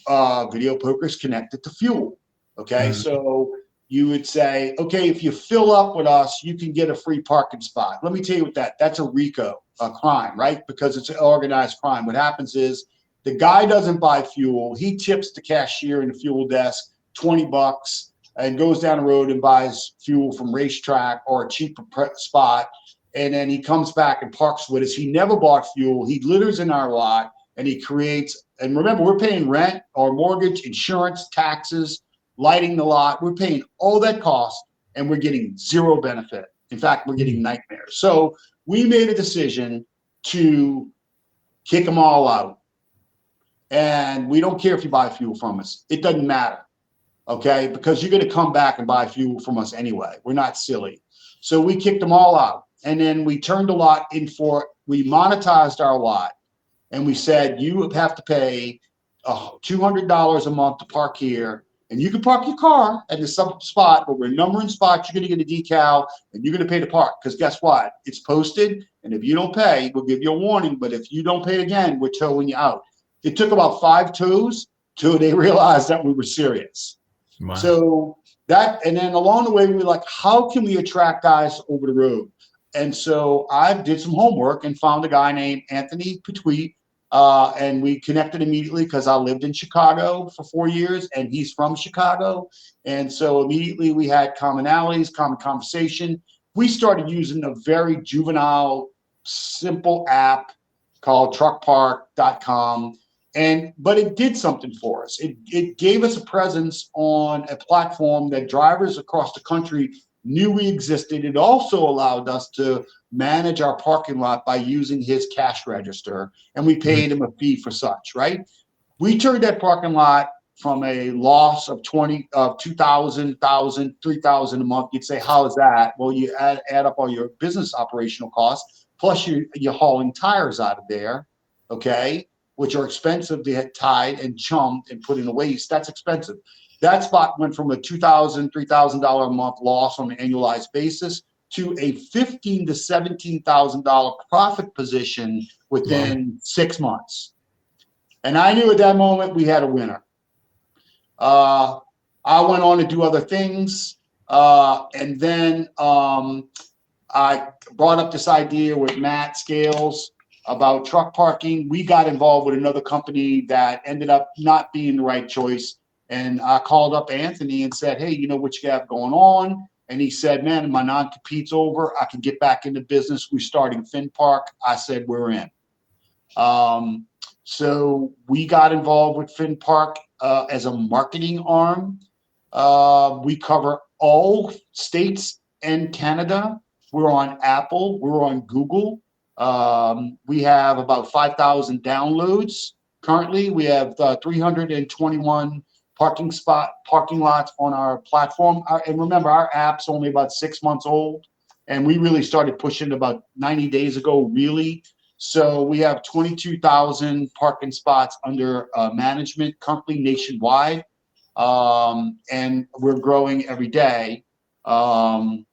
video poker is connected to fuel. Okay, so you would say, okay, if you fill up with us, you can get a free parking spot. Let me tell you what that's a RICO, a crime, right? Because it's an organized crime. What happens is the guy doesn't buy fuel. He tips the cashier in the fuel desk $20 and goes down the road and buys fuel from Racetrack or a cheaper spot. And then he comes back and parks with us. He never bought fuel. He litters in our lot and he creates, and remember, we're paying rent or mortgage, insurance, taxes, lighting the lot. We're paying all that cost and we're getting zero benefit. In fact, we're getting nightmares. So we made a decision to kick them all out. And we don't care if you buy fuel from us. It doesn't matter, okay? Because you're going to come back and buy fuel from us anyway. We're not silly. So we kicked them all out. And then we turned the lot in we monetized our lot. And we said, you have to pay $200 a month to park here. And you can park your car at the spot, but we're numbering spots. You're going to get a decal and you're going to pay to park. Because guess what? It's posted. And if you don't pay, we'll give you a warning. But if you don't pay again, we're towing you out. It took about 5 tows till they realized that we were serious. Wow. So and then along the way, we were like, how can we attract guys over the road? And so I did some homework and found a guy named Anthony Petwee. And we connected immediately because I lived in Chicago for 4 years and he's from Chicago. And so immediately we had commonalities, common conversation. We started using a very juvenile, simple app called truckpark.com. But it did something for us. It gave us a presence on a platform that drivers across the country knew we existed. It also allowed us to manage our parking lot by using his cash register, and we paid him a fee for such, right? We turned that parking lot from a loss of $2,000, $3,000 a month. You'd say, how is that? Well, you add up all your business operational costs, plus you're hauling tires out of there, okay, which are expensive to get tied and chummed and put in the waste. That's expensive. That spot went from a $2,000, $3,000 a month loss on an annualized basis to a $15,000 to $17,000 profit position within 6 months. And I knew at that moment we had a winner. I went on to do other things. And then I brought up this idea with Matt Scales about truck parking. We got involved with another company that ended up not being the right choice. And I called up Anthony and said, hey, you know what you have going on? And he said, man, my non-compete's over. I can get back into business. We're starting FinPark. I said, we're in. So we got involved with FinPark as a marketing arm. We cover all states and Canada. We're on Apple. We're on Google. We have about 5,000 downloads. Currently, we have 321 parking lots on our platform. And remember, our app's only about 6 months old, and we really started pushing about 90 days ago, really. So we have 22,000 parking spots under management currently nationwide, and we're growing every day. And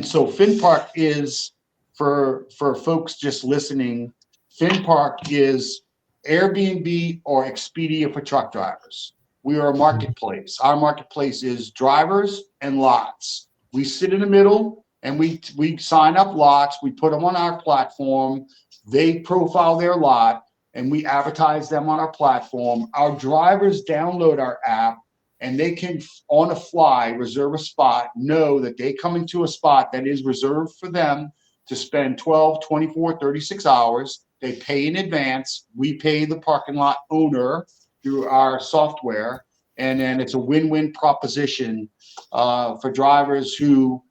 so FinPark is, for folks just listening, FinPark is Airbnb or Expedia for truck drivers. We are a marketplace. Our marketplace is drivers and lots. We sit in the middle and we sign up lots. We put them on our platform. They profile their lot and we advertise them on our platform. Our drivers download our app and they can, on the fly, reserve a spot, know that they come into a spot that is reserved for them to spend 12, 24, 36 hours. They pay in advance. We pay the parking lot owner through our software. And then it's a win-win proposition for drivers who,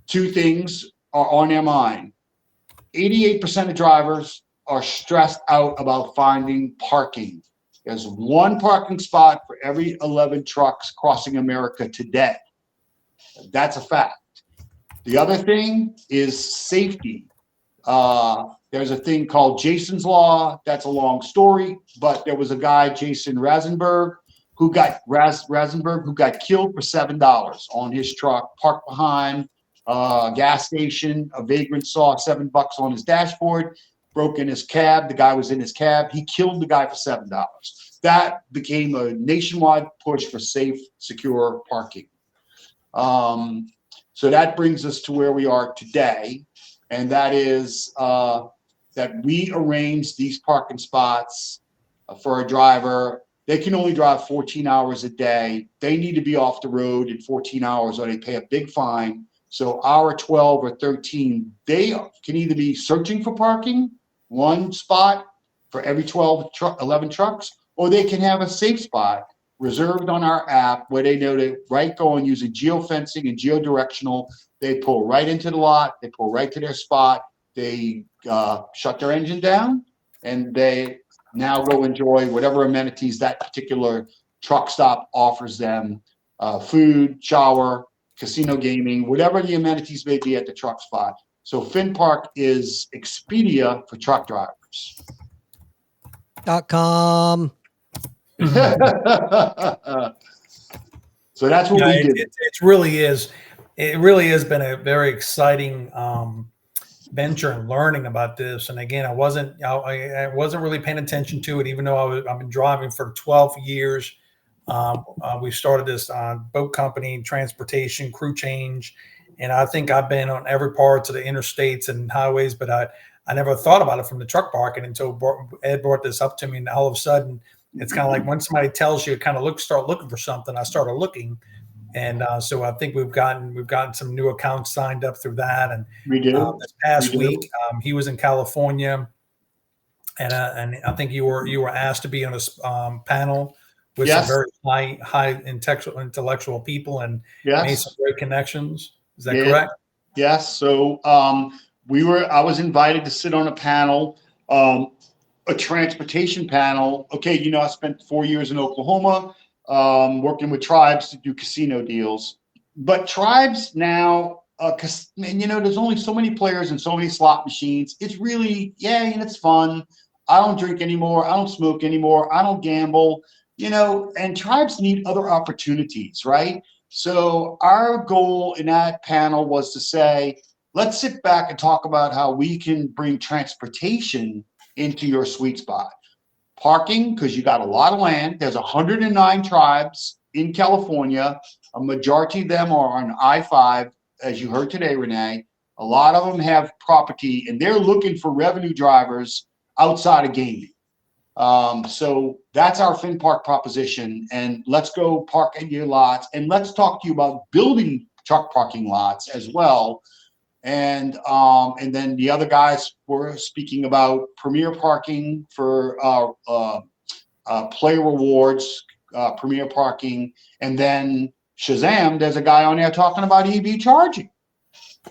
two things are on their mind. 88% of drivers are stressed out about finding parking. There's one parking spot for every 11 trucks crossing America today. That's a fact. The other thing is safety. There's a thing called Jason's Law. That's a long story, but there was a guy, Jason Rasenberg, who got killed for $7 on his truck, parked behind a gas station. A vagrant saw $7 on his dashboard, broke in his cab. The guy was in his cab. He killed the guy for $7. That became a nationwide push for safe, secure parking. So that brings us to where we are today, and that is that we arrange these parking spots for a driver. They can only drive 14 hours a day. They need to be off the road in 14 hours or they pay a big fine. So our 12 or 13, they can either be searching for parking, one spot for every 11 trucks, or they can have a safe spot reserved on our app where they know to go and using geofencing and geodirectional. They pull right into the lot. They pull right to their spot. They shut their engine down, and they now go enjoy whatever amenities that particular truck stop offers them, food, shower, casino gaming, whatever the amenities may be at the truck spot. So FinPark is Expedia for truck drivers. .com. So that's what we do. It really is. It really has been a very exciting venture and learning about this. And again, I wasn't really paying attention to it, even though I've been driving for 12 years. We started this boat company, transportation, crew change, and I think I've been on every part of the interstates and highways, but I never thought about it from the truck market until Ed brought this up to me, and all of a sudden, it's kind of like when somebody tells you, kind of start looking for something. I started looking, and so I think we've gotten some new accounts signed up through that. And we do. This past week, he was in California, and I think you were asked to be on a panel with some very high intellectual people, and made some great connections. Is that correct? Yes. So I was invited to sit on a panel. A transportation panel. Okay, I spent 4 years in Oklahoma working with tribes to do casino deals. But tribes now, there's only so many players and so many slot machines. It's really, and it's fun. I don't drink anymore. I don't smoke anymore. I don't gamble, and tribes need other opportunities, right? So our goal in that panel was to say, let's sit back and talk about how we can bring transportation into your sweet spot. Parking, because you got a lot of land. There's 109 tribes in California. A majority of them are on I-5, as you heard today, Rene. A lot of them have property, and they're looking for revenue drivers outside of gaming. So that's our FinPark proposition. And let's go park in your lots, and let's talk to you about building truck parking lots as well. And then the other guys were speaking about premier parking for player rewards, premier parking, and then Shazam, there's a guy on there talking about EV charging.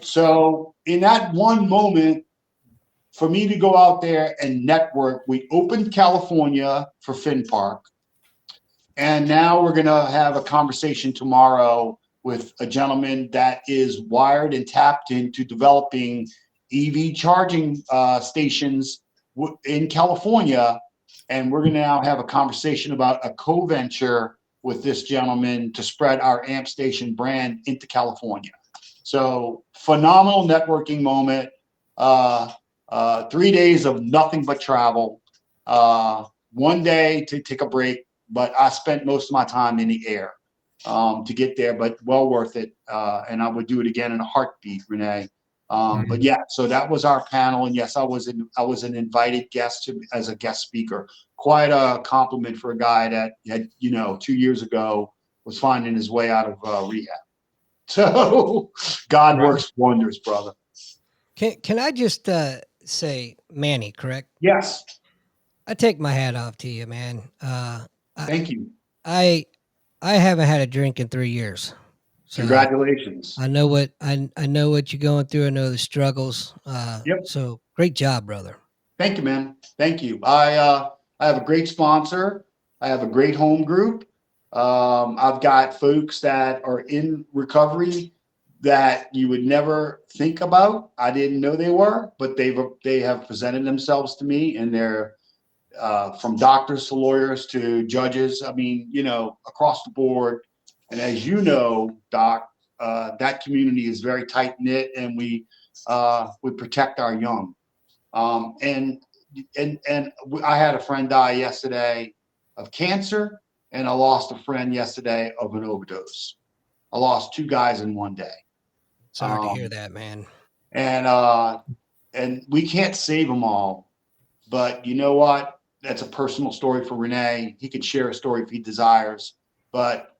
So in that one moment, for me to go out there and network, we opened California for FinPark. And now we're going to have a conversation tomorrow with a gentleman that is wired and tapped into developing EV charging stations in California. And we're going to now have a conversation about a co-venture with this gentleman to spread our Amp Station brand into California. So phenomenal networking moment. 3 days of nothing but travel. 1 day to take a break, but I spent most of my time in the air to get there, but well worth it. And I would do it again in a heartbeat, Rene. But yeah, so that was our panel, and yes, I was an invited guest as a guest speaker. Quite a compliment for a guy that had, 2 years ago was finding his way out of rehab. So God works wonders, brother. Can I just say, Manny, correct? Yes. I take my hat off to you, man. Thank you. I haven't had a drink in 3 years. So Congratulations. I know what you're going through. I know the struggles. Yep. So great job, brother. Thank you, man. Thank you. I have a great sponsor. I have a great home group. I've got folks that are in recovery that you would never think about. I didn't know they were, but they have presented themselves to me, and they're from doctors to lawyers to judges. I mean, across the board. And as you know, Doc, that community is very tight knit, and we protect our young. And I had a friend die yesterday of cancer, and I lost a friend yesterday of an overdose. I lost 2 guys in 1 day. Sorry to hear that, man. And we can't save them all, but you know what? That's a personal story for Rene. He can share a story if he desires. But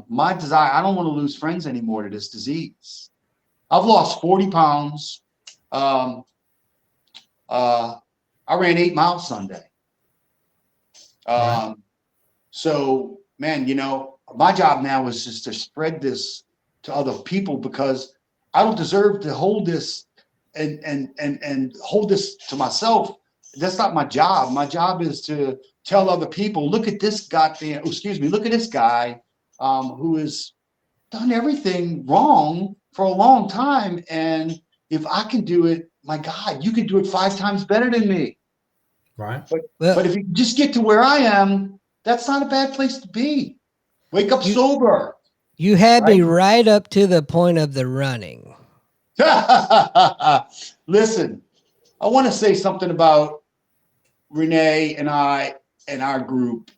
my desire, I don't want to lose friends anymore to this disease. I've lost 40 pounds. I ran 8 miles Sunday. So, man, my job now is just to spread this to other people, because I don't deserve to hold this and hold this to myself. That's not my job. My job is to tell other people, look at this look at this guy who has done everything wrong for a long time. And if I can do it, my God, you can do it 5 times better than me. Right. But if you just get to where I am, that's not a bad place to be. Wake up sober. You had me right up to the point of the running. Listen, I want to say something about Rene and I and our group.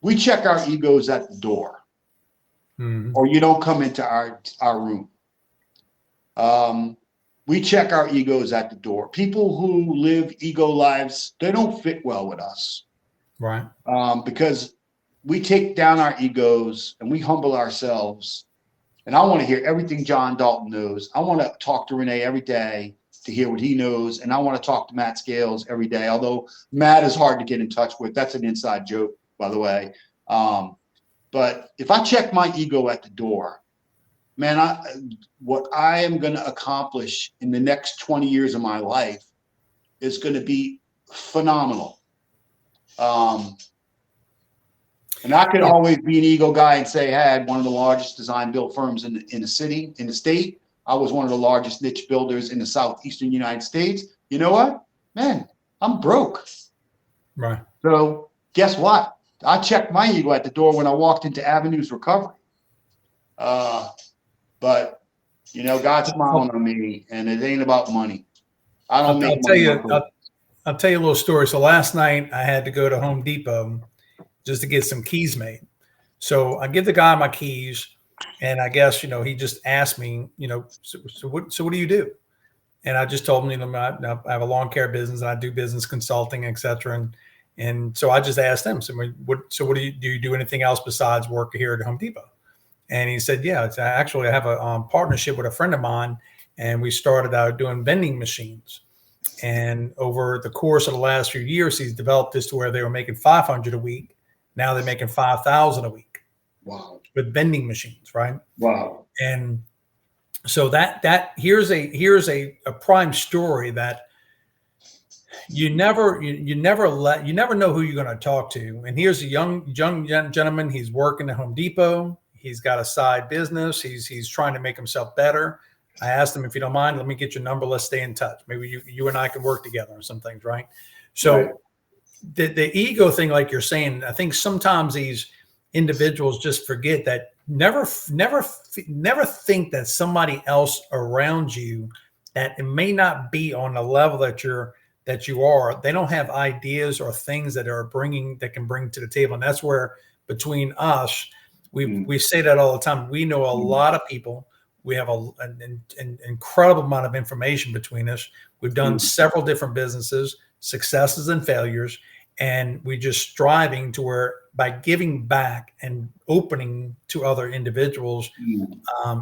We check our egos at the door, or you don't come into our room. We check our egos at the door. People who live ego lives, they don't fit well with us. Right. Because we take down our egos and we humble ourselves. And I want to hear everything John Dalton knows. I want to talk to Rene every day to hear what he knows. And I want to talk to Matt Scales every day, although Matt is hard to get in touch with. That's an inside joke, by the way. But if I check my ego at the door, man, what I am going to accomplish in the next 20 years of my life is going to be phenomenal. And I could always be an ego guy and say, hey, I had one of the largest design build firms in the city, in the state. I was one of the largest niche builders in the southeastern United States. You know what? Man, I'm broke. Right. So guess what? I checked my ego at the door when I walked into Avenues Recovery. But, God's smiling on me, and it ain't about money. I don't make money. I'll tell you a little story. So last night I had to go to Home Depot just to get some keys made. So I give the guy my keys, and I guess, he just asked me, so what do you do? And I just told him, I have a lawn care business, and I do business consulting, et cetera. And so I just asked him, so what do you do anything else besides work here at Home Depot? And he said, yeah, actually I have a partnership with a friend of mine, and we started out doing vending machines. And over the course of the last few years, he's developed this to where they were making 500 a week. Now they're making 5,000 a week. Wow. With vending machines, right? Wow. And so that here's a prime story that you never know who you're going to talk to. And here's a young gentleman. He's working at Home Depot. He's got a side business. He's trying to make himself better. I asked him, if you don't mind, let me get your number. Let's stay in touch. Maybe you and I can work together on some things, right? So Right. the ego thing, like you're saying, I think sometimes these individuals just forget that never think that somebody else around you, that it may not be on the level that you are, they don't have ideas or things that can bring to the table. And that's where, between us, we say that all the time. We know a lot of people. We have an incredible amount of information between us. We've done several different businesses, successes and failures, and we're just striving to where, by giving back and opening to other individuals,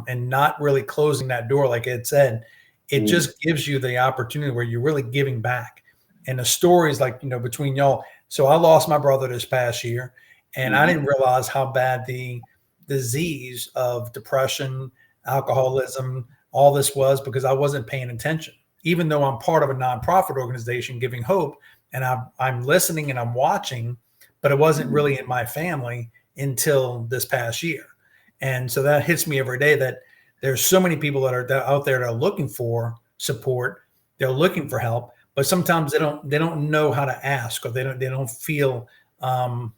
and not really closing that door, like Ed said, it just gives you the opportunity where you're really giving back. And the stories, like, between y'all. So I lost my brother this past year, and I didn't realize how bad the disease of depression, alcoholism, all this was, because I wasn't paying attention. Even though I'm part of a nonprofit organization, Giving Hope, and I'm listening and I'm watching, but it wasn't really in my family until this past year. And so that hits me every day, that there's so many people that are out there that are looking for support. They're looking for help, but sometimes they don't know how to ask, or they don't feel that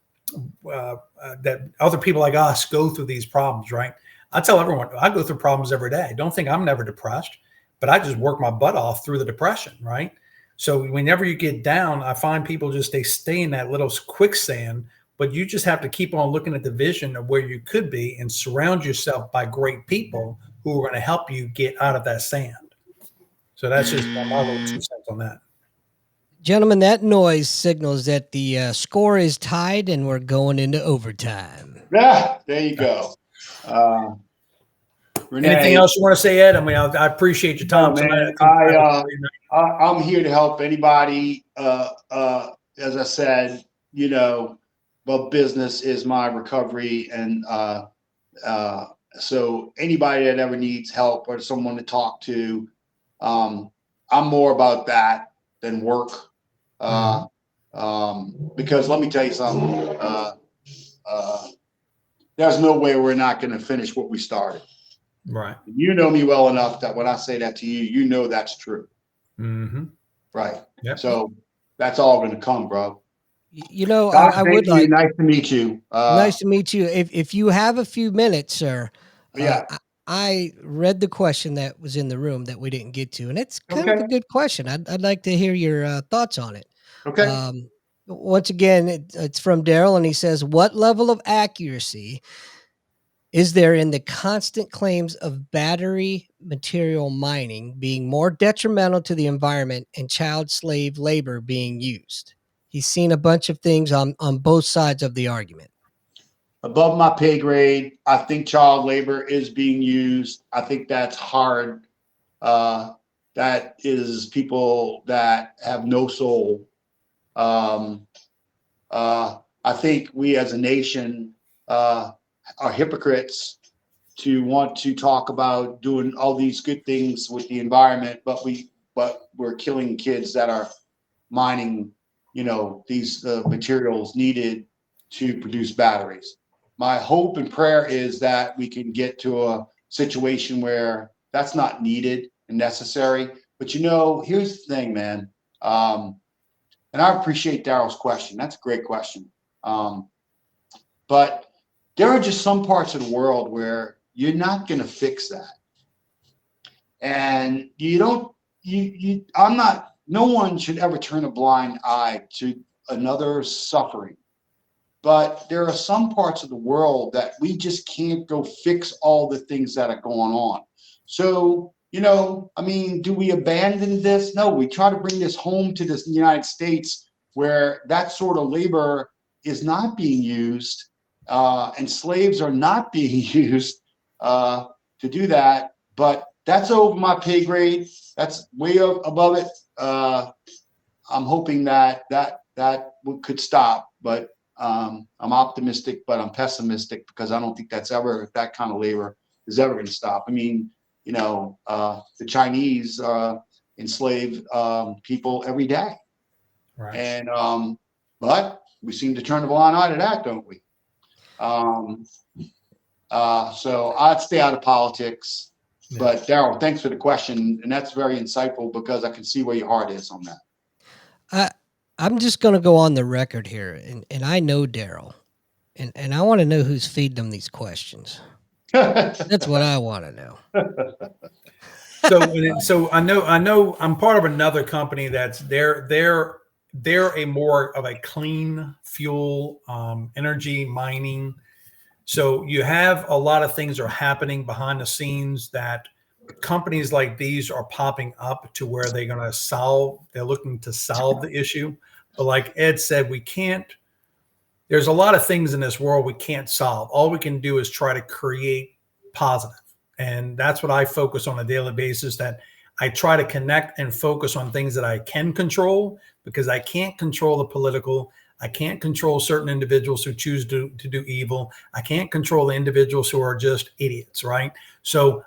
other people like us go through these problems, right? I tell everyone, I go through problems every day. Don't think I'm never depressed, but I just work my butt off through the depression, right? So whenever you get down, I find people they stay in that little quicksand, but you just have to keep on looking at the vision of where you could be, and surround yourself by great people who are going to help you get out of that sand. So that's just my little 2 cents on that. Gentlemen, that noise signals that the score is tied and we're going into overtime. Yeah, there you go. Rene, Anything else you want to say, Ed? I mean, I appreciate your time tonight. I'm here to help anybody. As I said, but business is my recovery, and so anybody that ever needs help or someone to talk to, I'm more about that than work. Because let me tell you something. There's no way we're not going to finish what we started. Right. You know me well enough that when I say that to you, you know that's true. Right. Yep. So that's all going to come, bro. I would like. Nice to meet you. Nice to meet you. If you have a few minutes, sir. Yeah. I read the question that was in the room that we didn't get to, and it's kind of a good question. I'd like to hear your thoughts on it. Okay. Once again, it's from Daryl, and he says, "What level of accuracy is there in the constant claims of battery material mining being more detrimental to the environment and child slave labor being used?" He's seen a bunch of things on both sides of the argument. Above my pay grade, I think child labor is being used. I think that's hard. That is people that have no soul. I think we as a nation are hypocrites to want to talk about doing all these good things with the environment, but we're killing kids that are mining, these materials needed to produce batteries. My hope and prayer is that we can get to a situation where that's not needed and necessary. But here's the thing, man. And I appreciate Daryl's question. That's a great question. But there are just some parts of the world where you're not going to fix that. And no one should ever turn a blind eye to another suffering. But there are some parts of the world that we just can't go fix all the things that are going on. So, do we abandon this? No, we try to bring this home to the United States, where that sort of labor is not being used, and slaves are not being used to do that. But that's over my pay grade. That's way above it. I'm hoping that could stop, but I'm optimistic, but I'm pessimistic, because I don't think that kind of labor is ever going to stop. I mean, the Chinese enslave people every day. Right. And but we seem to turn a blind eye to that, don't we? So I'd stay out of politics. Yeah. But Daryl, thanks for the question, and that's very insightful because I can see where your heart is on that. I'm just going to go on the record here, and I know Daryl, and I want to know who's feeding him these questions. That's what I want to know. So I know I'm part of another company that's they're a more of a clean fuel energy mining. So you have a lot of things are happening behind the scenes that companies like these are popping up to where they're looking to solve the issue. But like Ed said, there's a lot of things in this world we can't solve. All we can do is try to create positive. And that's what I focus on a daily basis, that I try to connect and focus on things that I can control, because I can't control the political. I can't control certain individuals who choose to do evil. I can't control the individuals who are just idiots, right? So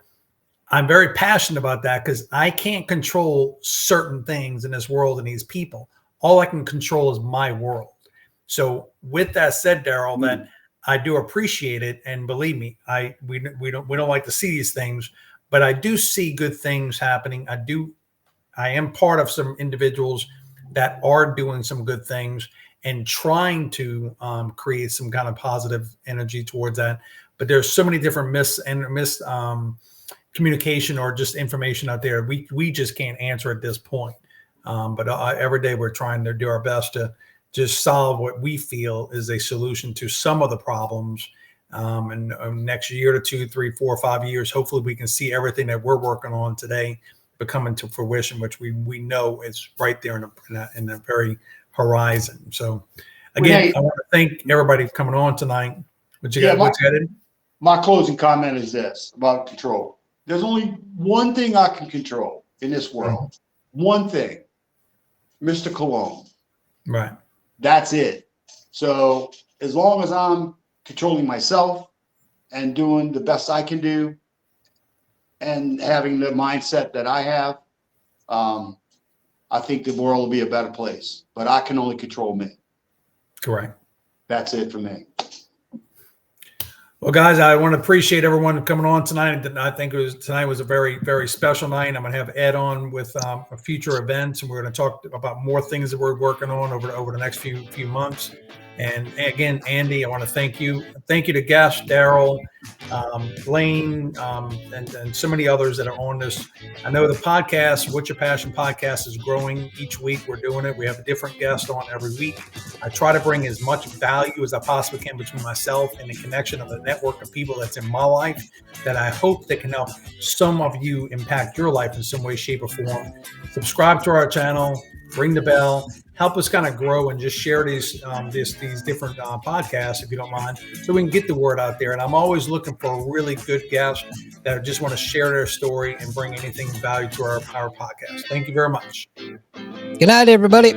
I'm very passionate about that because I can't control certain things in this world and these people. All I can control is my world. So with that said, Daryl, that I do appreciate it, and believe me, we don't like to see these things, but I do see good things happening. I am part of some individuals that are doing some good things and trying to create some kind of positive energy towards that. But there's so many different communication or just information out there. We just can't answer at this point. But every day we're trying to do our best to just solve what we feel is a solution to some of the problems. And next year to 2, 3, 4, 5 years, hopefully we can see everything that we're working on today becoming to fruition, which we know is right there in the very horizon. So again, I want to thank everybody for coming on tonight. What you got? My closing comment is this about control. There's only one thing I can control in this world. One thing, Mr. Colomb. Right. That's it. So as long as I'm controlling myself and doing the best I can do and having the mindset that I have, I think the world will be a better place. But I can only control me. Correct. That's it for me. Well, guys, I want to appreciate everyone coming on tonight. I think tonight was a very, very special night. I'm going to have Ed on with future events, and we're going to talk about more things that we're working on over the next few months. And again, Andy, I want to thank you. Thank you to guests, Daryl, Blaine, and so many others that are on this. I know the podcast, What's Your Passion podcast, is growing each week. We're doing it. We have a different guest on every week. I try to bring as much value as I possibly can between myself and the connection of the network of people that's in my life, that I hope that can help some of you impact your life in some way, shape, or form. Subscribe to our channel, ring the bell, help us kind of grow, and just share these different podcasts, if you don't mind, so we can get the word out there. And I'm always looking for a really good guest that just want to share their story and bring anything of value to our podcast. Thank you very much. Good night, everybody.